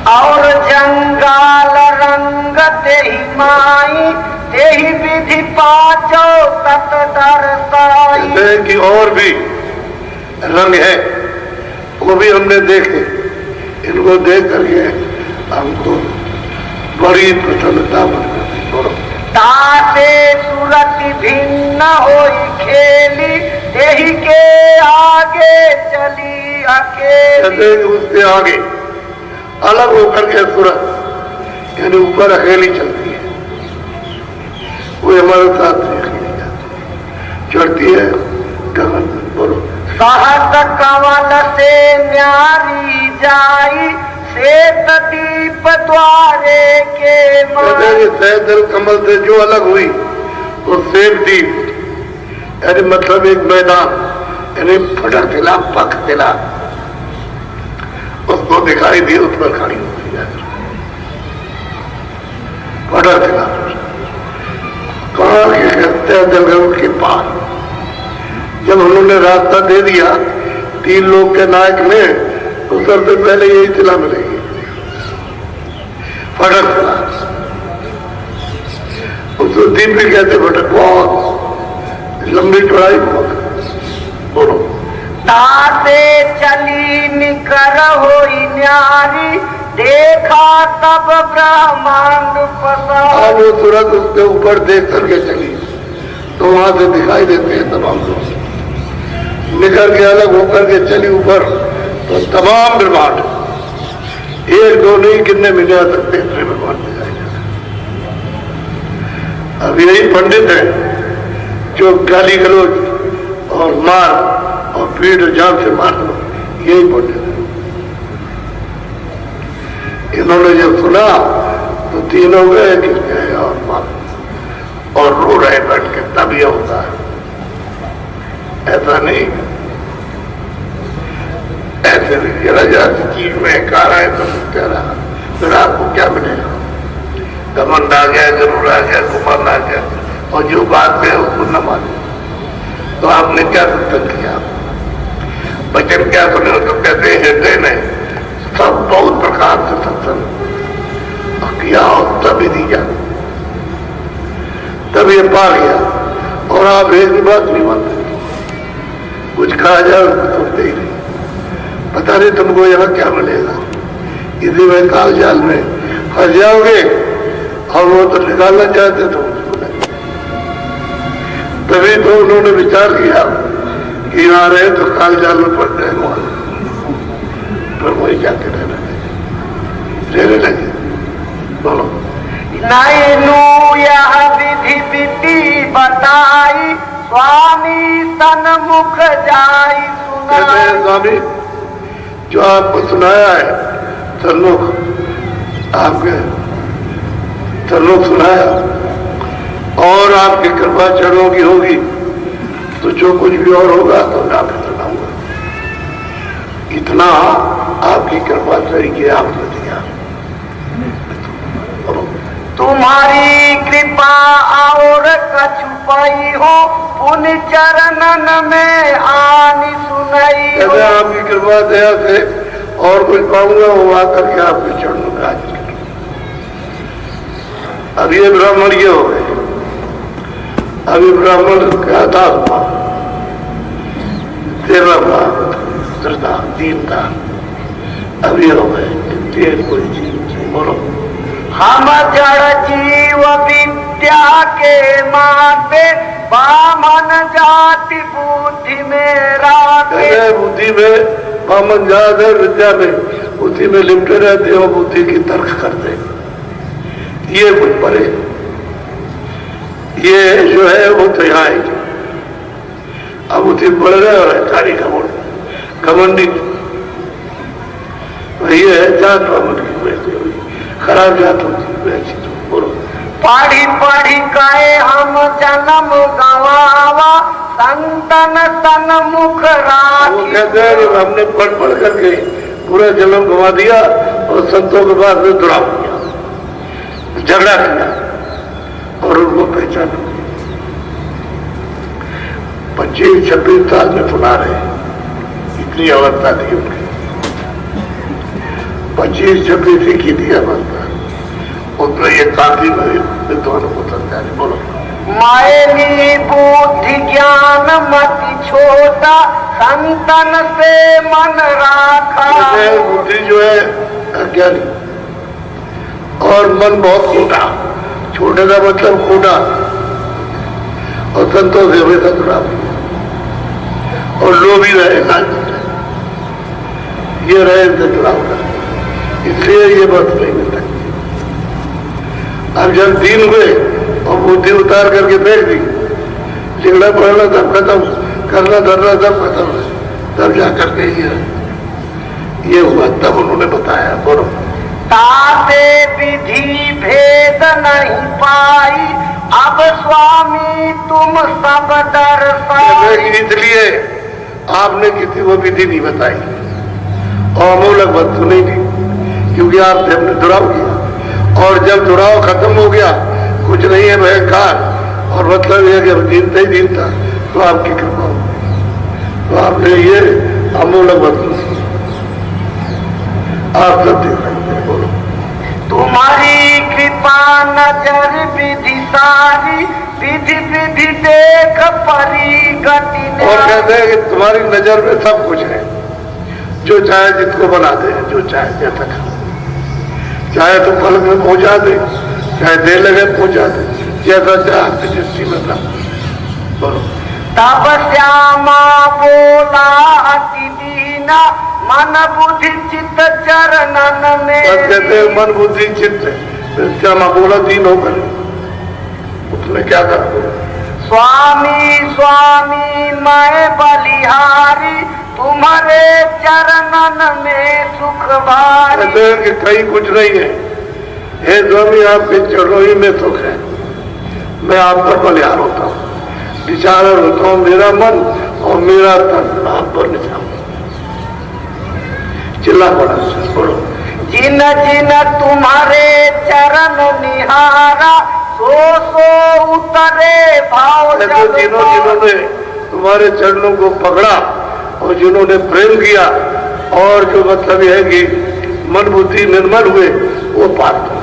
और जंगाल रंग तेहि माई, तेहि विधि पाचो तत दर्शाई। जैसे कि और भी रंग है, वो भी हमने देखे, इनको देख करके हमको बड़ी प्रसन्नता बनती। बोलो। तासे सूरति भिन्न होई खेली, तेहि के आगे चली अकेली। जैसे उसके आगे अलग होकर के सूरत यानी ऊपर अकेली चलती है, वो हमारे साथ अकेली जाती है, चढ़ती है गगन। बोलो। सहस कमल से न्यारी जाई, श्वेत दीप द्वारे के माई। सहस्त्र कमल से जो अलग हुई वो श्वेत दीप यानी मतलब एक मैदान, यानी फटक दिला, पख दिला, उसको दिखाई दी, उस पर खड़ी होती है, फटक दिला। कहाँ के कहते हैं जलगढ़ के पार, जब उन्होंने रास्ता दे दिया 3 लोग के नायक ने, तो सबसे पहले यही तिला मिलेगी, फटक तिला। उसको दीप भी कहते फटक, बहुत लंबी चौड़ाई बहुत। बोलो। तासे चली निकर होई न्यारी, देखा तब ब्रह्मांड पसार। वो सूरज उसके ऊपर देख करके चली, तो वहां से दिखाई देते हैं तमाम लोग, निकल के अलग होकर के चली ऊपर, तो तमाम ब्रह्मांड, एक दो नहीं कितने मिल जा सकते इतने ब्रह्मांड दिखाई देते। अब यही पंडित है जो गाली गलोच और मार और पीठ जान से मार दो, यही पंडित है। इन्होंने जब सुना तो तीनों गए कि गए और मार और रो रहे बैठ के, तब यह होता है, ऐसा नहीं। ऐसे जरा जरा चीज में कार आए तो कह रहा, फिर आपको क्या मिलेगा, घमंड आ गया, जरूर आ गया, गुमान आ गया, और जो बात में उसको न माने, तो आपने क्या सत्संग किया, बचन क्या सुने, तो कहते हृदय ने सब बहुत प्रकार से सत्संग किया और तभी दिया, तब ये पा गया। और आप एक भी बात नहीं मानते, कुछ कहा जाए सुनते ही नहीं, पता नहीं तुमको यहाँ क्या मिलेगा, इसी में काल जाल में फंस जाओगे, और वो तो निकालना चाहते तो उसको नहीं। तभी तो उन्होंने विचार किया कि यहाँ रहे तो काल जाल में पड़ रहे, पर वही जाके रहने लगे। बोलो। नैनु यह विधि विधि बताई, स्वामी सन्मुख जाई सुनाई। स्वामी जो आपको सुनाया है, सन्मुख आपके सन्मुख सुनाया, और आपकी कृपा चरणों की होगी, तो जो कुछ भी और होगा तो मैं आपको सुनाऊंगा। इतना आपकी कृपा चाहिए, आपने दिया। तुम्हारी कृपा और कछु पाई हो, उन चरणन में आनी सुनाई हो। आपकी कृपा दया से और कुछ पाऊंगा, वो आकर के आपके चरणों में आज। अब ये ब्राह्मण ये हो गए, अभी ब्राह्मण क्या था, सेवा भाव, श्रद्धा, दीनता, अब ये हो गए तेज कोई चीज। बोलो। हम जड़ जीव विद्या के माते बामन जाति बुद्धि में राते। बुद्धि में बामन जात है, विद्या में बुद्धि में लिपटे रहते हो, बुद्धि की तर्क करते। ये कुछ परे, ये जो है वो तो यहाँ है। अब बुद्धि बढ़ रहे और कार्य घमंडी ये है जात बामन की वैसे खराब जात होती वैसी। बोलो पढ़ी पढ़ी कहे हम जन्म गवावा संतन सन्मुख राखी। वो कहते हैं कि हमने पढ़ पढ़ करके पूरा जन्म गवा दिया और संतों के बाद में दुराव किया, झगड़ा किया और उनको पहचाना। 25-26 साल में सुना रहे, इतनी अवस्था थी उनकी। 25-26 की थी अवस्था, उसमें ये काफी विद्वानों को समझा। बोलो मायनी बुद्धि ज्ञान मति छोटा संतन से मन राखा। बुद्धि जो है अज्ञानी और मन बहुत खोटा, छोटे का मतलब खोटा, और संतों से हमेशा जुड़ा और लोभी रहे लालची रहे, ये रहे इनसे जुड़ा हुआ, इसलिए ये बात नहीं मिल सकती। अब जब दीन हुए और बुद्धि उतार करके फेंक दी, लिखना पढ़ना सब खत्म, करना धरना सब खत्म, तब जाकर के ये हुआ। तब उन्होंने बताया। बोलो ताते विधि भेद नहीं पाई अब स्वामी तुम सब दर्शाई। इसलिए आपने किसी को विधि नहीं बताई और अमूलक वस्तु नहीं दी, क्योंकि आपसे हमने दुराव किया, और जब दुराव खत्म हो गया, कुछ नहीं है भयंकर, और मतलब यह कि दीनता ही दीनता, तो आपकी कृपा हो, तो आपने ये अमूलक वस्तु आप सब देख सकते हैं। बोलो तुम्हारी कृपा नजर विधि सारी विधि विधि देख परी गति। और कहते हैं कि तुम्हारी नजर में सब कुछ है, जो चाहे जिसको बना दे, जो चाहे जैसा कर, चाहे तो पलक में पहुंचा दे, चाहे दे लगे पहुंचा दे, जैसा चाहे आपकी दृष्टि में था। बोलो तब श्यामा बोला अति दीना मन बुद्धि चित्त चरणन में। कहते हैं मन बुद्धि चित्त, श्यामा बोला दीन होकर, उसने क्या कहा? स्वामी स्वामी मैं बलिहारी तुम्हारे चरणन में सुख भारी। कहते हैं कि कहीं कुछ नहीं है, हे स्वामी आपके चरणों ही में सुख है, मैं आप पर बलिहार होता हूँ, विचारण होता हूँ, मेरा मन और मेरा तन आप पर निशान। चिल्ला पड़ा। बोलो जिन जिन तुम्हारे चरण निहारा सो सो उतरे भाव। जिन्होंने तुम्हारे चरणों को पकड़ा और जिन्होंने प्रेम किया, और जो मतलब है कि मन बुद्धि निर्मल हुए, वो पात्र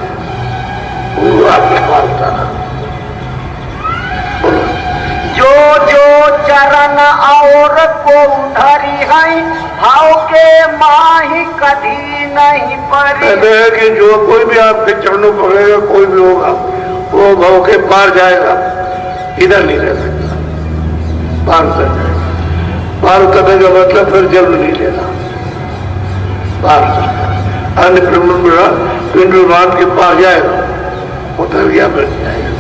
वो आपने पार उतारा। जो जो चरण और को उधरी है भाव के माही कभी नहीं पड़ी। कहते हैं कि जो कोई भी आपके चरणों पकड़ेगा, कोई भी होगा, वो भाव के पार जाएगा, इधर नहीं रह सकता, पार उतर जाएगा। पार उतरने का मतलब फिर जन्म नहीं लेना, पार उतर अन्य पिंड विमान के पार जाएगा, उतर गया फिर जाएगा।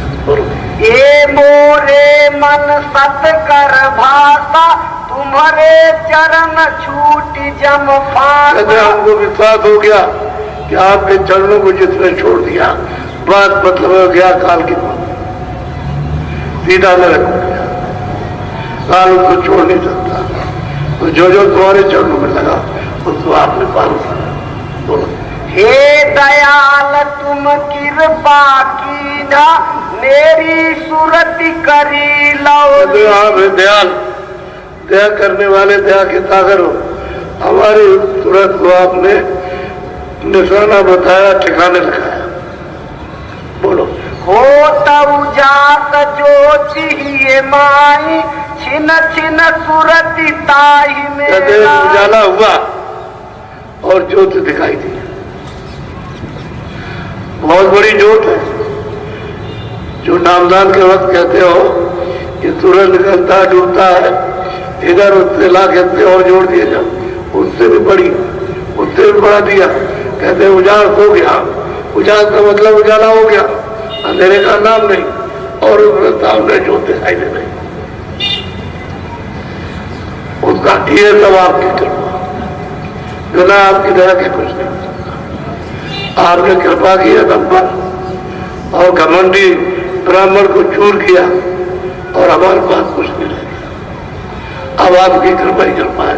ये मोरे मन सत कर भाषा तुम्हारे चरण छूटी जम फासा। हमको विश्वास हो गया कि आपके चरणों को जिसने छोड़ दिया, बात मतलब हो गया काल की बात, सीधा न रख गया, काल उसको छोड़ नहीं सकता, तो जो जो तुम्हारे चरणों में लगा उसको आपने पार उतारा। बोलो हे दयाल तुम कृपा की ना मेरी सूरति करी लो। आप दयाल, दया करने वाले, दया के सागर हो, हमारी सूरत को आपने निशाना बताया, ठिकाने लगाया। बोलो हो तब जात ज्योति ये माई छिन छिन सूरति ताई में। उजाला हुआ और ज्योति दिखाई दी, बहुत बड़ी जोत है। जो नामदान के वक्त कहते हो कि सूरज निकलता डूबता है, इधर उससे ला कहते और जोड़ दिए जाओ, उससे भी बड़ी, उससे भी बड़ा दिया। कहते उजाड़ हो गया, उजाड़ का मतलब उजाला हो गया, अंधेरे का नाम नहीं, और उसके सामने जोत दिखाई दे रही। उसका ये सब आपकी कृपा, बिना आपकी दया के कुछ नहीं हो सकता। आपने कृपा की दम पर और घमंडी ब्राह्मण को चूर किया और हमारे पास कुछ नहीं रह गया। अब आपकी कृपा ही कृपा है।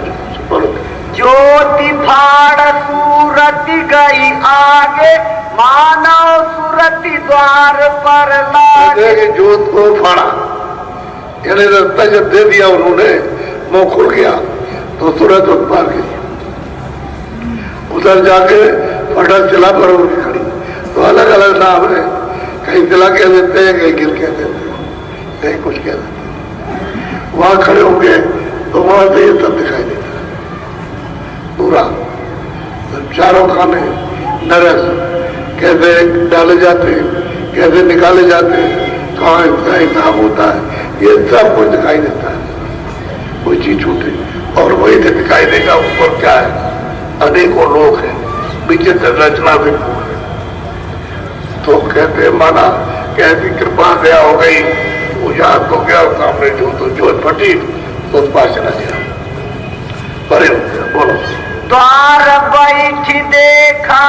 ज्योति फाड़ सूरति गई आगे, मानव सूरति द्वार पर लागे। जोत को फाड़ा, यानी रास्ता जब दे दिया उन्होंने, मुंह खुल गया तो सूरत उत्पार गई। उधर जाके फटक चला पर उनकी खड़ी, तो अलग अलग नाम है, कहीं चला कह देते हैं, कहीं गिर कह देते हैं, कहीं कुछ कह देते हैं। वहां खड़े होंगे तो वहां से ये सब दिखाई देता है पूरा। चारों खाने नरस कैसे डाले जाते हैं, कैसे निकाले जाते हैं, कहाँ इसका हिसाब होता है, ये सब कुछ दिखाई देता है। कोई चीज छूटे और वही से दिखाई देगा ऊपर क्या है। अनेकों लोग हैं, विचित्र रचना भी तो कहते माना कैसी कृपा दया हो गई, उजाड़ हो गया, सामने जो फटी तो उस पास चला गया, परे हो गया। बोलो। द्वार बैठी देखा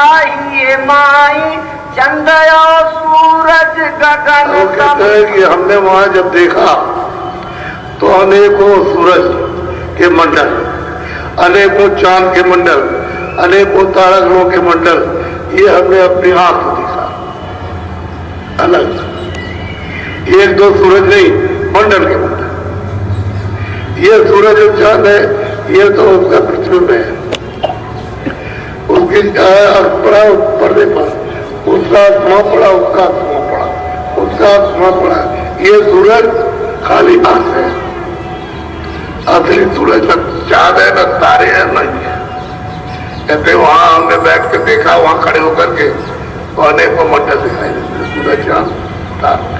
ये माई, चंद्र सूरज गगन। कहते हैं कि हमने वहां जब देखा तो अनेकों सूरज के मंडल, अनेकों चांद के मंडल, अनेकों तारकों के मंडल, ये हमने अपनी आंख से देखा। अलग एक दो सूरज नहीं, मंडल के मंडल। ये सूरज जो चांद है, ये तो उसका पृथ्वी में है, उसकी पड़ा पर्दे पर, उसका आत्मा पड़ा, उसका आत्मा पड़ा, उसका आत्मा पड़ा। ये सूरज खाली आंख है, असली सूरज न चांद है, न तारे हैं, नहीं है। कहते वहां हमने बैठ के देखा, वहां खड़े होकर के तो अनेकों मंडल दिखाई देते, सूरज चांद तारे।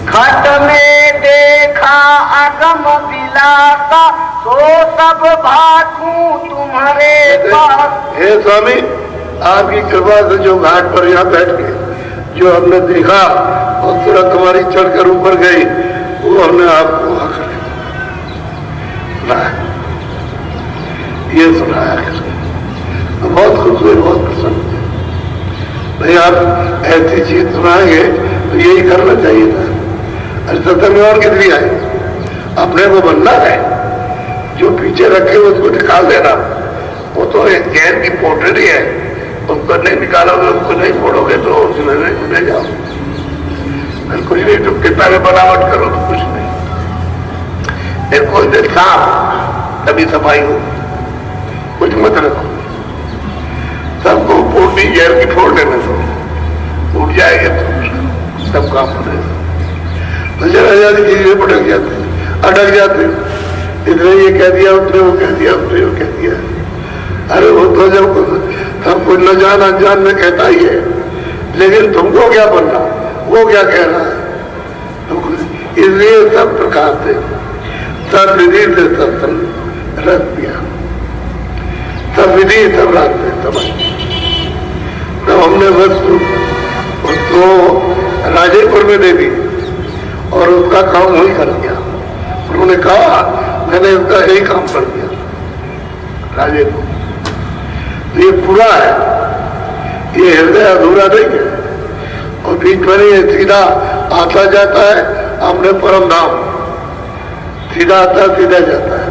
खट में देखा अगम विलासा, तो सब भागू तुम्हारे पास। हे स्वामी, आपकी कृपा से जो घाट पर यहाँ बैठ के जो हमने देखा और तुरंत हमारी चढ़कर ऊपर गई, वो हमने आपको आकर सुनाया, ये सुनाया। तो बहुत खुश हुए, बहुत प्रसन्न हुए। नहीं, आप ऐसी चीज सुनाएंगे तो यही करना चाहिए था। सत्य में और कितनी आए, अपने को बनना है, जो पीछे रखे उसको निकाल देना। वो तो एक जैन की पोटरी है, उसको नहीं निकालोगे, उसको नहीं फोड़ोगे तो उसमें जाओ। कुछ नहीं, तो कितना भी बनावट करो तो कुछ नहीं। एक कोई दिन साफ तभी सफाई हो, कुछ मत रखो, सबको पोटली जैन की फोड़ लेने दो, टूट जाएगी तो सब काम बनेगा। चीजें पटक जाते, अटक जाते, इसने ये कह दिया, उसने वो कह दिया, उसने वो कह दिया। अरे वो तो जब सब कुछ न जान अनजान में कहता ही है, लेकिन तुमको क्या बनना, वो क्या कह रहा है। इसलिए सब प्रकार से सब विधि से सब रख दिया, सब विधि सब रास्ते समझ। तब हमने वस्तु उसको राजेपुर में दे दी और उसका काम वही कर दिया। उन्होंने कहा मैंने उसका यही काम कर दिया राजेपुर। तो ये पूरा है, ये हृदय अधूरा नहीं है, और बीच में ये सीधा आता जाता है। हमने परम धाम सीधा आता सीधा जाता है,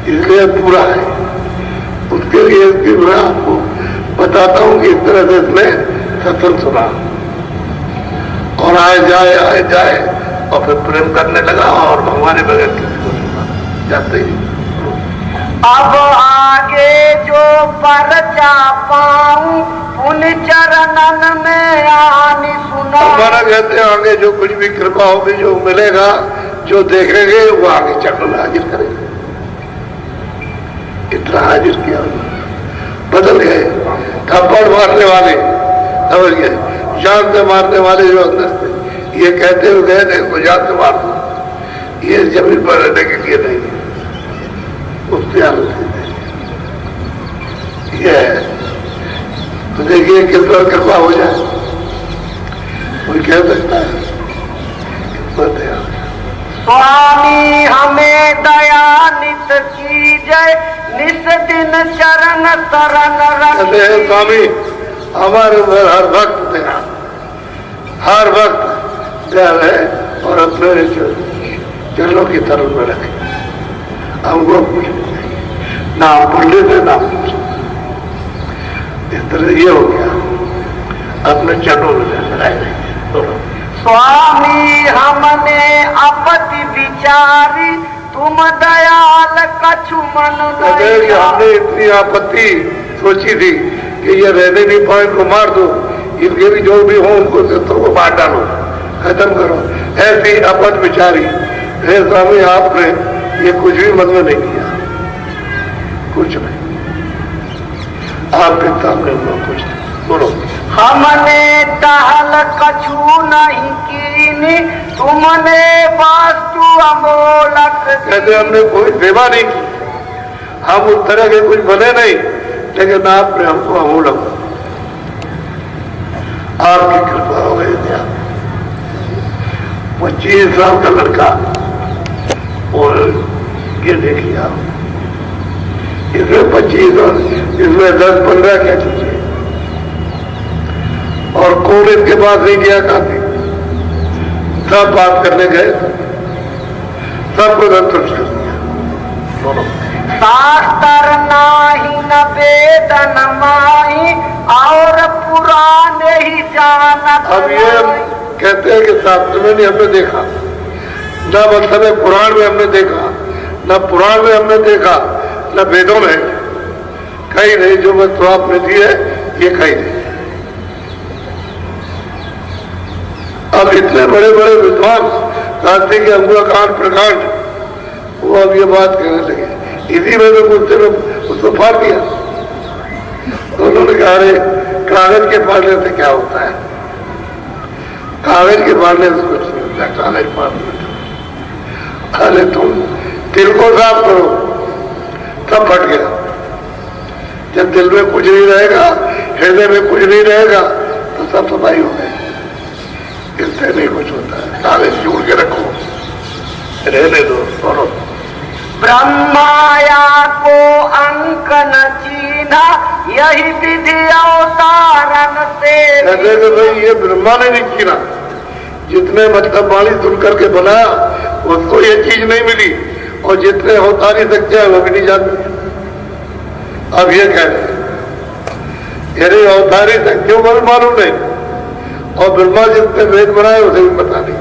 इसलिए पूरा है। उसके लिए मैं आपको बताता हूँ कि इस तरह से इसमें सत्संग सुना और आए जाए और फिर प्रेम करने लगा और भगवान बगैर किसी को नहीं जाते ही। अब आगे जो पर जा पाऊं उन चरणन में आनी सुना। हमारा कहते हैं आगे जो कुछ भी कृपा होगी, जो मिलेगा, जो देखेंगे वो आगे चरणों में हाजिर करेंगे। इतना हाजिर किया, बदल गए। थप्पड़ मारने वाले समझ गए? जान से मारने वाले जो अंदर थे ये कहते हुए गए थे तो जान से मार दो, ये जमीन पर रहने के लिए नहीं, उससे हालत ये है। तो देखिए किस पर कृपा हो जाए, कोई कह सकता है? स्वामी हमें दया नित कीजय, निस दिन चरण शरण कहते हैं स्वामी हमारे ऊपर हर वक्त दया, हर वक्त दया है और अपने चरणों की तरफ में रखे। हमको कुछ नहीं, ना हम बोलने से ना इस तरह ये हो गया, अपने चरणों में लगाए। स्वामी हमने अपति विचारी, तुम दयाल कछु मन नहीं। हमने इतनी आपत्ति सोची थी कि ये रहने नहीं पाए, इनको मार दो, इनके भी जो भी हो उनको शत्रु को मार डालो, खत्म करो, ऐसी आपत विचारी। हे स्वामी आपने ये कुछ भी मन में नहीं किया, कुछ नहीं, आपके सामने कुछ नहीं। बोलो हमने टहल कछु नहीं कीनी, तुमने वास्तु अमोलक। कहते हमने कोई सेवा नहीं की, हम उस तरह के कुछ बने नहीं, लेकिन आपने हमको अमोलक, आपकी कृपा हो गई थी। 25 साल का लड़का और ये देखिए आप, इसमें 25 और इसमें 10-15 क्या चीजें, और कौन इनके पास नहीं गया काफी, सब बात करने गए, सबको संतुष्ट कर दिया। बोलो शास्त्र नाही न वेद न माही, और पुराने ही जानत। अब ये कहते हैं कि शास्त्र में नहीं हमने देखा, न मतलब है पुराण में हमने देखा, न पुराण में हमने देखा, न वेदों में, कहीं नहीं। जो वस्तु आपने दी है ये कहीं नहीं। अब इतने बड़े बड़े विद्वान काशी के अंगुलाकांड प्रकांड, वो अब ये बात कहने लगे, इसी में तो गुस्से में उसको फाड़ दिया। तो उन्होंने कहा अरे कागज के फाड़ने से क्या होता है, कागज के फाड़ने से कुछ नहीं होता, कागज फाड़ने से। अरे तुम दिल को साफ करो, सब फट गया। जब दिल में कुछ नहीं रहेगा, हृदय में कुछ नहीं रहेगा, तो सब सफाई हो गई। इससे नहीं कुछ होता है, कागज जोड़ के रखो, रहने दो। और ब्रह्माया को अंक न चीना, यही विधि अवतारण से। कहते कि भाई ये ब्रह्मा ने नहीं चीना, जितने मतलब वाणी सुन करके बनाया उसको ये चीज नहीं मिली, और जितने होता नहीं सकते वो भी नहीं जानते। अब ये कह रहे अरे अवतारी शक्तियों को भी मालूम नहीं, और ब्रह्मा जितने वेद बनाए उसे भी पता नहीं,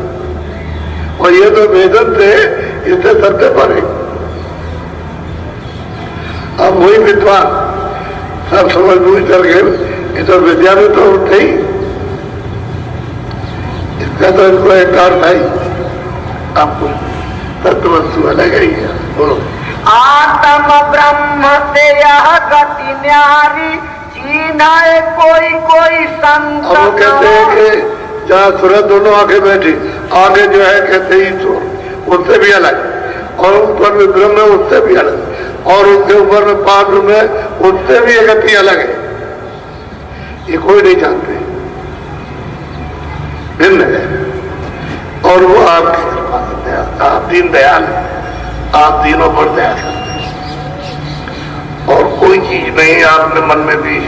और ये तो वेदन थे, इससे सत्य पड़े। अब वही विद्वान सब समझ बूझ कर गए, ये तो विद्या में तो उठे ही, इसका तो इनको एक अर्थ है, आपको तत्व वस्तु अलग ही है। बोलो आत्म ब्रह्म से यह गति न्यारी, चीना कोई कोई संत। अब वो कहते हैं कि जहाँ सूरज दोनों आगे बैठे, आगे जो है कहते ही ईश्वर, उससे भी अलग, और ऊपर में ब्रह्म है उससे भी अलग, और उसके ऊपर में पात्र में उससे भी एक गति अलग है, ये कोई नहीं जानते, भिन्न है। और वो आपकी कृपा करते हैं, आप दीन दयाल हैं, आप दीनों पर दया करते हैं, और कोई चीज नहीं आपने मन में दी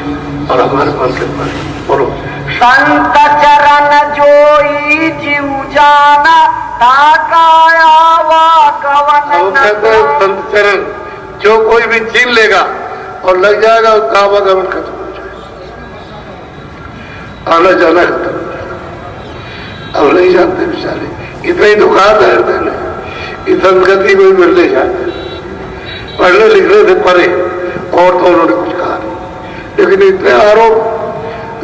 और हमारे मन के पर। बोलो संत चरण जोई जीव जाना, ताकाया वा गवन। कहते हैं संत चरण जो कोई भी छीन लेगा और लग जाएगा, उसका आवागमन खत्म हो जाएगा, आना जाना खत्म हो जाएगा। अब नहीं जानते बेचारे, इतना ही दुकान है हृदय में, इस संस्कृति को भी मिलने जाते, पढ़ने लिखने से परे, और तो उन्होंने कुछ कहा नहीं, लेकिन इतने आरोप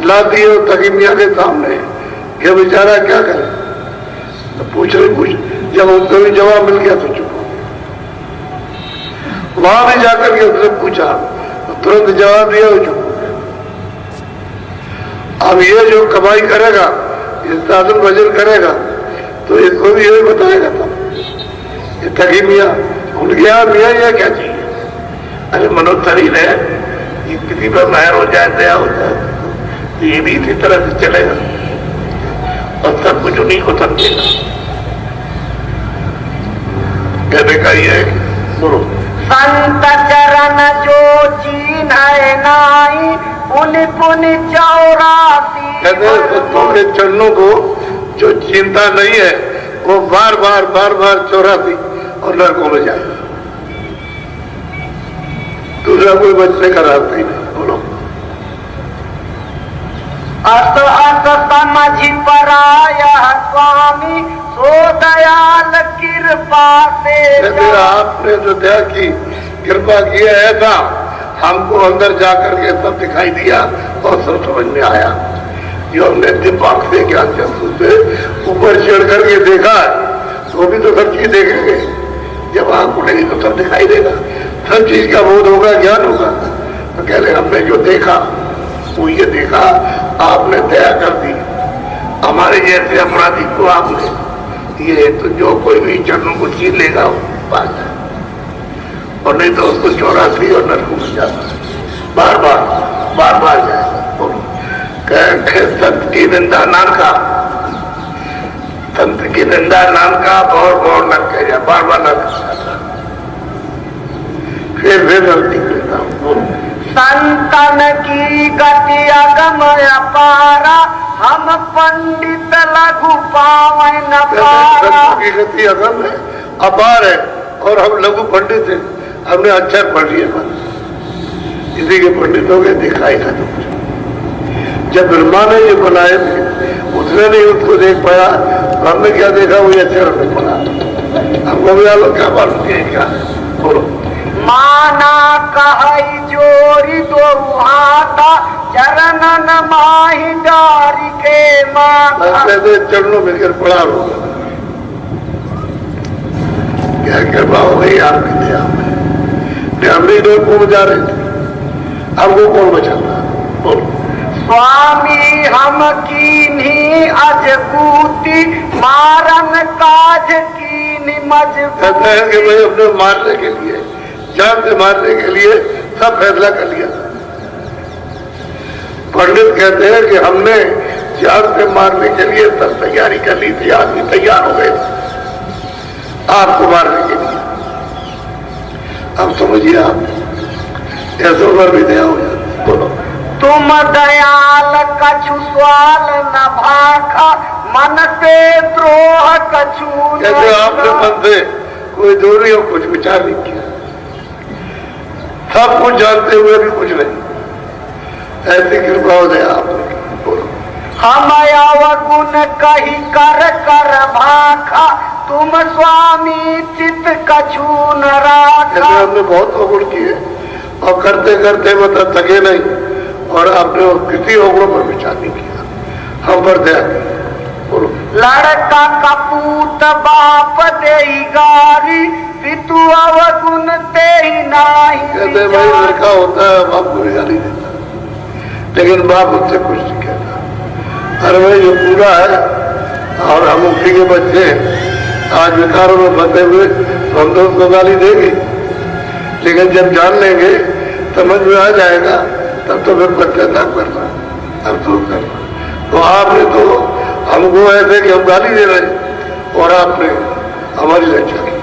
ला दिए तकी मियाँ के सामने, ये बेचारा क्या करे। तो पूछ रहे कुछ, जब उनको भी जवाब मिल गया तो चुप हो गया। वहां भी जाकर के उसने पूछा तो तुरंत जवाब दिया, वो चुप हो गया। अब ये जो कमाई करेगा, ये साधन भजन करेगा, तो इसको भी यही बताएगा। तो ये थकी मियाँ भूल गया, मियाँ ये क्या चाहिए? अरे मनोत्तरी है, ये किसी पर महर हो जाए, दया हो जाए, तो ये भी इसी तरह से चलेगा और सब कुछ उन्हीं को समझेगा। कहने का ये है, बोलो संत चरण जो चीन्हे नाई, पुनि पुनि 84। कहते संतों के चरणों को जो चिंता नहीं है, वो बार बार 84 और नरकों में जाएगा। दूसरा कोई बचने का रास्ता ही नहीं। बोलो अस अस समझि पराया स्वामी, सो दयाल कृपा से। कहते आपने जो दया की, कृपा की है, ऐसा हमको अंदर जा करके सब दिखाई दिया और सब समझ में आया। जो हमने दिमाग से, ज्ञान चक्षु से ऊपर चढ़ करके देखा है, तो भी तो सब चीज देखेंगे। जब आंख उठेगी तो सब दिखाई देगा, सब चीज का बोध होगा, ज्ञान होगा। तो कह रहे हमने जो देखा वो ये देखा, आपने दया कर दी हमारे जैसे अपराधी को। आपने ये तो जो कोई भी चरणों को छीन लेगा वो पास है, और नहीं तो उसको 84 और नरकों में जाता है, बार बार जाएगा। संत की निंदा नाम का, संत की निंदा नाम का बहुत नरक है, बार नरक जाता। फिर गलती करता हूँ। संतन की गति अगम अपारा, हम पंडित लघु पावन न पारा। संतों की गति अगम है, अपार है, और हम लघु पंडित हैं, हमने अक्षर पढ़ लिया बस। इसी के पंडितों के दिखाई था। जब ब्रह्मा ने ये बनाए थे, उसने नहीं उसको देख पाया, तो हमने क्या देखा, वो अक्षर में पढ़ा। हमको भी आलो क्या मालूम क्या? बोलो माना कहई जोरी दो हाथा, चरणन माही डारी के माथा। चरणों मिलकर पड़ा रो, क्या कृपा हो गई आपकी दया में। हमने लोग को बचा रहे थे, हमको कौन बचाता? बोलो स्वामी हम कीन्ही अजबूती, मारन काज कीन्ही मजबूती। कहते हैं कि भाई अपने मारने के लिए, जान से मारने के लिए सब फैसला कर लिया। पंडित कहते हैं कि हमने जान से मारने के लिए सब तैयारी कर ली थी, आदमी तैयार हो गए आपको मारने के लिए। अब समझिए आप, ऐसों पर भी दया हो जाती। बोलो तुम दयाल कछु स्वाल न भाखा, मन से द्रोह कछु। कहते आपने मन से कोई दूरी और कुछ विचार नहीं किया, सब कुछ जानते हुए भी कुछ नहीं। ऐसी कृपा हो जाए आपने। बोलो हम अवगुण कही कर कर भाखा, तुम स्वामी चित कछु न राखा। हमने बहुत अवगुण किए और करते करते मतलब थके नहीं, और आपने किसी अवगुणों पर विचार नहीं किया, हम पर दया की। बोलो लड़का कपूत बाप देई गारी, पितु अवगुण तेहि नाही। कहते भाई लड़का होता है बाप को भी गाली देता, लेकिन बाप उससे कुछ नहीं कहता। अरे भाई जो पूरा है और हम उठी के बच्चे आज विकारों में फंसे हुए, तो हम तो उसको गाली देंगे, लेकिन जब जान लेंगे, समझ में आ जाएगा, तब तो फिर पश्चाताप करना, अफसोस करना। तो आपने तो हमको ऐसे कि हम गाली दे रहे, और आपने हमारी रक्षा की,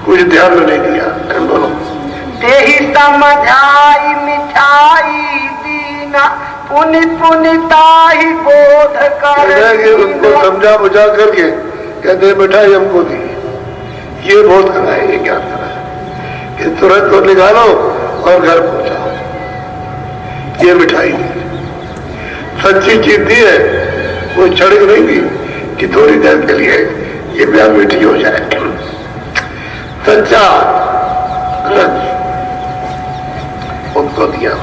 कुछ ध्यान में नहीं दिया। बोलो तेहि समझाई मिठाई दीना, पुनि पुनि ताहि बोध कर। उनको समझा बुझा करके कहते मिठाई हमको दी, ये बोध करा है, ये क्या करा है कि तुरंत को निकालो और घर पहुंचाओ, ये मिठाई दी। सच्ची चीज दी है, वो छड़क नहीं दी कि थोड़ी देर के लिए ये प्यार मीठी हो जाए। सच्चा रस उनको दिया।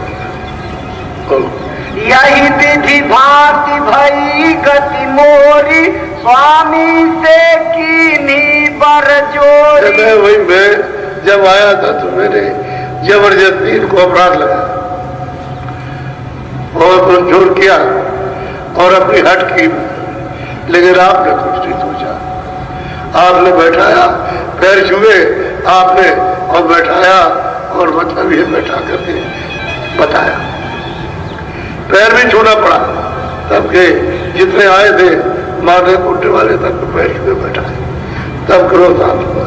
यही विधि भांति भई गति मोरी, स्वामी से कीन्ही बर जोरी। वही मैं जब आया था तो मैंने जबरदस्ती इनको अपराध लगा, बहुत मंजूर किया और अपनी हट की, लेकिन आपने कुछ नहीं सोचा। आपने बैठाया, पैर छुए आपने और बैठाया, और मतलब ये बैठा करके बताया। पैर भी छूना पड़ा सबके, जितने आए थे मारने कूटने वाले तब पैर छुए बैठाए, तब क्रोध आ हुआ।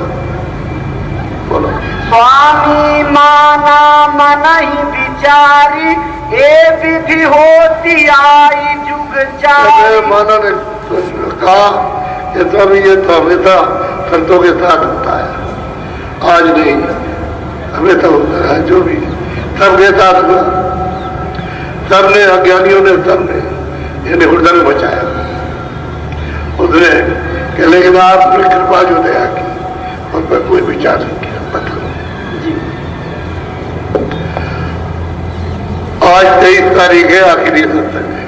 बोलो। स्वामी माना मन ही विचारी, ए विधि होती आई जुग चारी। माना ने कहा ये तो हमेशा संतों के साथ होता है, आज नहीं हमेशा होता है, जो भी सबके साथ हुआ। सबने, अज्ञानियों ने, सबने इन्हें हुड़दंग बचाया। उसने कि लेकिन आपने कृपा जो दया की उन पर कोई विचार नहीं किया। बताओ आज 23 तारीख है, आखिरी सत्संग है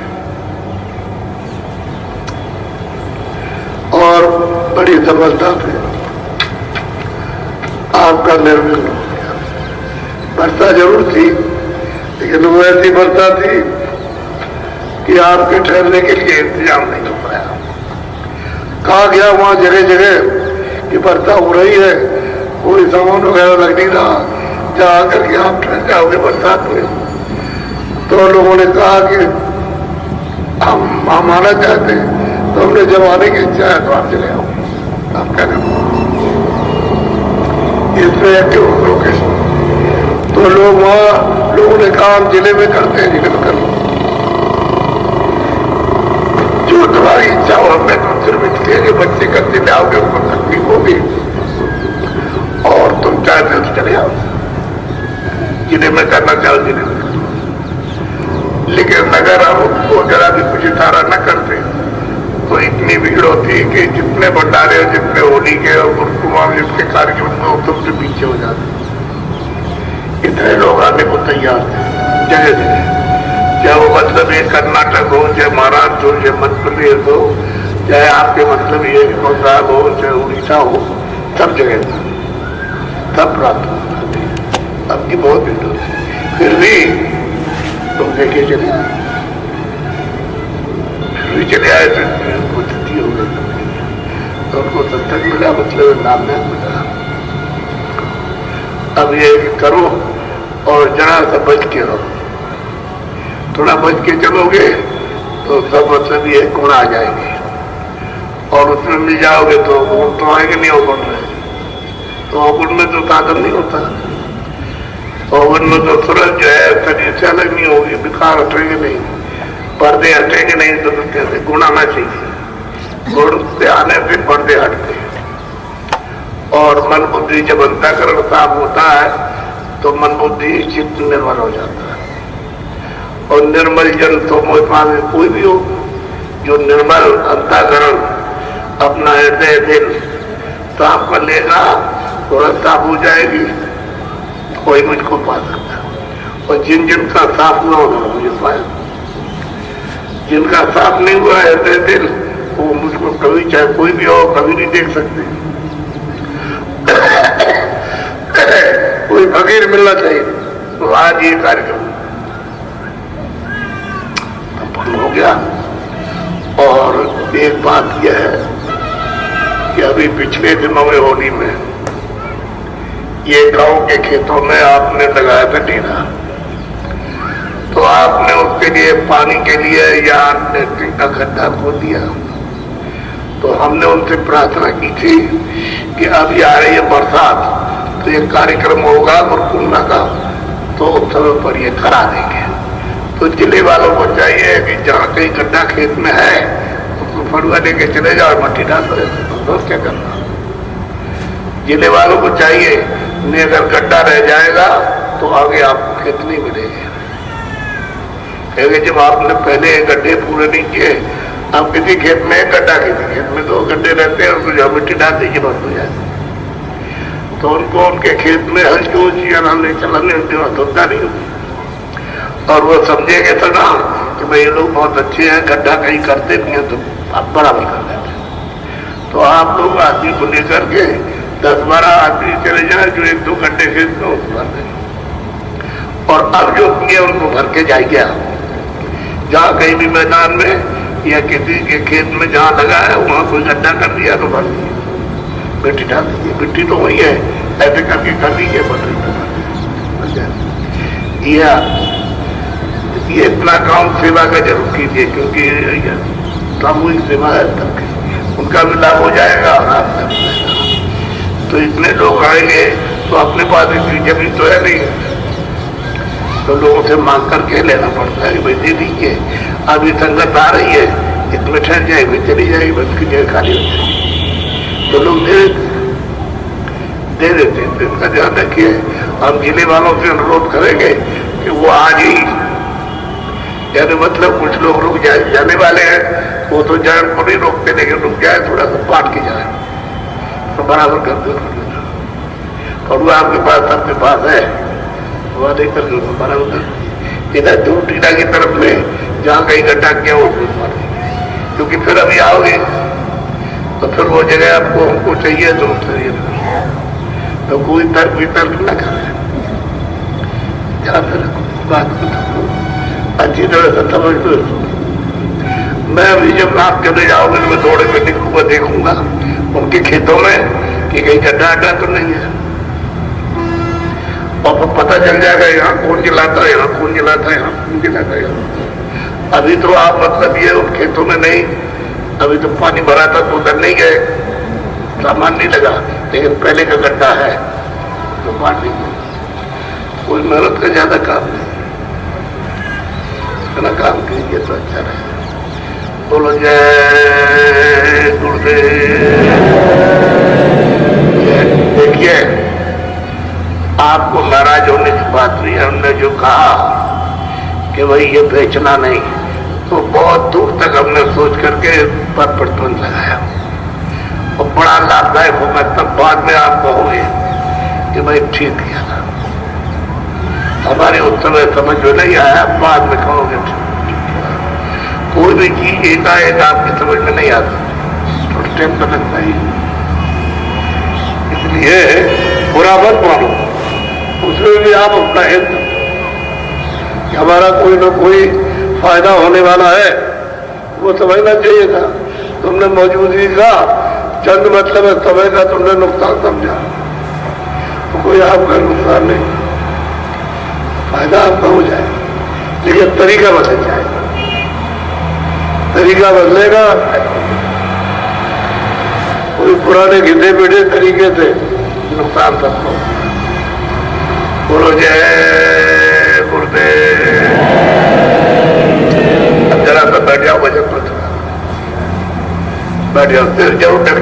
और बड़ी सफलता से आपका निर्णय हो गया। वर्षा जरूर थी, लेकिन वो ऐसी वर्षा थी कि आपके ठहरने के लिए इंतजाम नहीं हो पाया। कहा गया वहां जगह जगह कि वर्षा हो रही है, कोई सामान वगैरह लग नहीं रहा, जहाँ आकर के आप ठहर जाओगे बरसात में। तो लोगों ने कहा कि हम आना चाहते हैं, तो हमने जब आने की इच्छा है तो आप चले आओ। आप क्या करें इसमें क्यों लोकेशन? तो लोग वहां, लोगों ने कहा हम जिले में करते हैं, जिले में कर लो, जो तुम्हारी इच्छा हो। हमें तो सिर्फ इसलिए कि बच्चे का जिले आओगे उनको तकलीफ होगी, और तुम चाहते तो चले आओ, जिले में करना चाहो जिले में। लेकिन अगर हम उसको जरा भी कुछ इशारा न करते तो इतनी भीड़ होती कि जितने भंडारे और जितने होली के और गुरुकुमार जितने कार्यक्रम में सबसे पीछे हो जाते। इतने लोग आने को तैयार थे जगह जगह, चाहे वो मतलब ये कर्नाटक हो, चाहे महाराष्ट्र हो, चाहे मध्य प्रदेश हो, चाहे आपके मतलब ये पंजाब हो, चाहे उड़ीसा हो, सब जगह था, सब प्राप्त होता। अब की बहुत भीड़ होती, फिर भी तुम देखे चले आए, फिर भी चले आए तो उनको छुट्टी हो गई, तो उनको सत्संग मिला, मतलब नाम में मिला। अब ये करो और जरा सा बच के रहो, थोड़ा बच के चलोगे तो सब मतलब ये गुण आ जाएंगे, और उसमें मिल जाओगे तो गुण तो आएंगे नहीं, अवगुण में तो अवगुण में तो ताकत नहीं होता, अवगुण में तो तुरंत जो है शरीर से अलग नहीं होगी, विकार हटेंगे नहीं, पर्दे हटेंगे नहीं, तो कैसे गुण आना चाहिए। गुण से आने से पर्दे हटते हैं, और मन बुद्धि जब अंतःकरण साफ होता है तो मन बुद्धि चित्त निर्मल हो जाता है। और निर्मल जन तो मोह कोई भी हो, जो निर्मल अंतःकरण अपना हृदय दिल साफ कर लेगा, तुरंत साफ हो जाएगी, कोई मुझको पा सकता है। और जिनका साफ न होगा मुझे पाए, जिनका साफ नहीं हुआ है हृदय दिल, वो मुझको कभी, चाहे कोई भी हो, कभी नहीं देख सकते। कोई फकीर मिलना चाहिए। तो आज ये कार्यक्रम संपन्न हो गया। और एक बात यह है कि अभी पिछले दिनों में होली में ये गांव के खेतों में आपने लगाया था डेरा, तो आपने उसके लिए पानी के लिए या लेटरिन का गड्ढा खोद दिया। तो हमने उनसे प्रार्थना की थी कि अभी आ रही है बरसात, तो ये कार्यक्रम होगा गुरुकुंडा का, तो उस समय पर ये करा देंगे। तो जिले वालों को चाहिए कि जहाँ कहीं गड्ढा खेत में है उसको फड़ुआ लेके चले जाओ और मट्टी डाल दो, तो क्या करना। जिले वालों को चाहिए नहीं, अगर गड्ढा रह जाएगा तो आगे आपको खेत नहीं मिलेगा। क्योंकि जब आपने पहले गड्ढे पूरे नहीं किए, आप किसी खेत में गड्ढा, किसी खेत में दो गड्ढे रहते हैं, उसको जब मिट्टी डाल दीजिए बंद हो जाए, तो उनको उनके खेत में हल्की ऊंची चलाने होता नहीं होगी। और वो समझेंगे तो ना कि भाई ये लोग बहुत अच्छे हैं, गड्ढा कहीं करते नहीं है, तो आप बराबर कर देते। तो आप लोग आदमी को लेकर के 10-12 आदमी चले जाए जो 1-2 गड्ढे खेत में उसको भर दें, और अब जो किए उनको भर के जाइए। जहाँ कहीं भी मैदान में या किसी के खेत में जहाँ लगा है वहाँ कोई गड्ढा कर दिया तो भर दिए, मिट्टी डाल दीजिए, मिट्टी तो वही है, ऐसे करके कर दीजिए, ये इतना काम सेवा का जरूर कीजिए, क्योंकि सामूहिक सेवा है सबकी, उनका भी लाभ हो जाएगा और आपका भी जाएगा। तो इतने लोग आएंगे तो अपने पास इतनी जमीन तो है नहीं, तो लोगों से मांग करके लेना पड़ता है, भाई दे दीजिए, अभी संगत आ रही है, इसमें ठहर जाएगी, चली जाएगी, बस की जगह खाली हो जाएगी, तो लोग दे देते हैं। इसका ध्यान रखिए। हम जिले वालों से अनुरोध करेंगे कि वो आज ही, यानी मतलब कुछ लोग रुक जाने वाले हैं, वो तो जान को नहीं रोकते, लेकिन रुक जाए, थोड़ा सा बांट के जाए तो बराबर कर दो, और वो आपके पास है, वो देकर बराबर इधर दूर टीला की तरफ में जहाँ कहीं गड्ढा किया वो, क्योंकि फिर अभी आओगे तो फिर वो जगह आपको हमको चाहिए तो कोई तर्क वितर्क न करे, या फिर बात को अच्छी तरह से समझ लो। मैं अभी जब रात करने जाऊंगा तो मैं दौड़े पे निकलूंगा, देखूंगा उनके खेतों में कि कहीं गड्ढा अड्डा तो नहीं है, और फिर पता चल जाएगा यहाँ कौन जलाता है, यहाँ कौन जलाता है, यहाँ कौन जलाता है। अभी तो आप मतलब ये उन खेतों में नहीं, अभी तो पानी भरा था तो उधर नहीं गए, सामान नहीं लगा, लेकिन पहले का गड्ढा है तो पानी, कोई मेहनत का ज्यादा काम नहीं, इतना काम कीजिए तो अच्छा रहेगा। बोलो जय गुरुदेव। देखिए, आपको नाराज होने की बात नहीं है, हमने जो कहा कि भाई ये बेचना नहीं, तो बहुत दूर तक हमने सोच करके पर प्रतिबंध लगाया, और बड़ा लाभदायक होगा, तब बाद में आप कहोगे कि भाई ठीक किया था, हमारे उस समय समझ में नहीं आया, बाद में कहोगे ठीक किया। कोई भी चीज एकाएक आपकी समझ में नहीं आती, थोड़ा टाइम तो लगता ही, इसलिए बुरा मत मानो, उसमें भी आप अपना हित कि हमारा कोई ना कोई फायदा होने वाला है, वो समझना चाहिए था। तुमने मौजूदगी का चंद मतलब है समय का तुमने नुकसान समझा, तो कोई आपका नुकसान नहीं, फायदा आपका हो जाए, लेकिन तरीका बदल जाए, तरीका बदलेगा, कोई पुराने घिसे पीढ़े तरीके से नुकसान सबको। बोलो जय गुरुदेव। अब जरा सा बैठ जाओ, वजन पर बैठ जाओ, फिर जरूर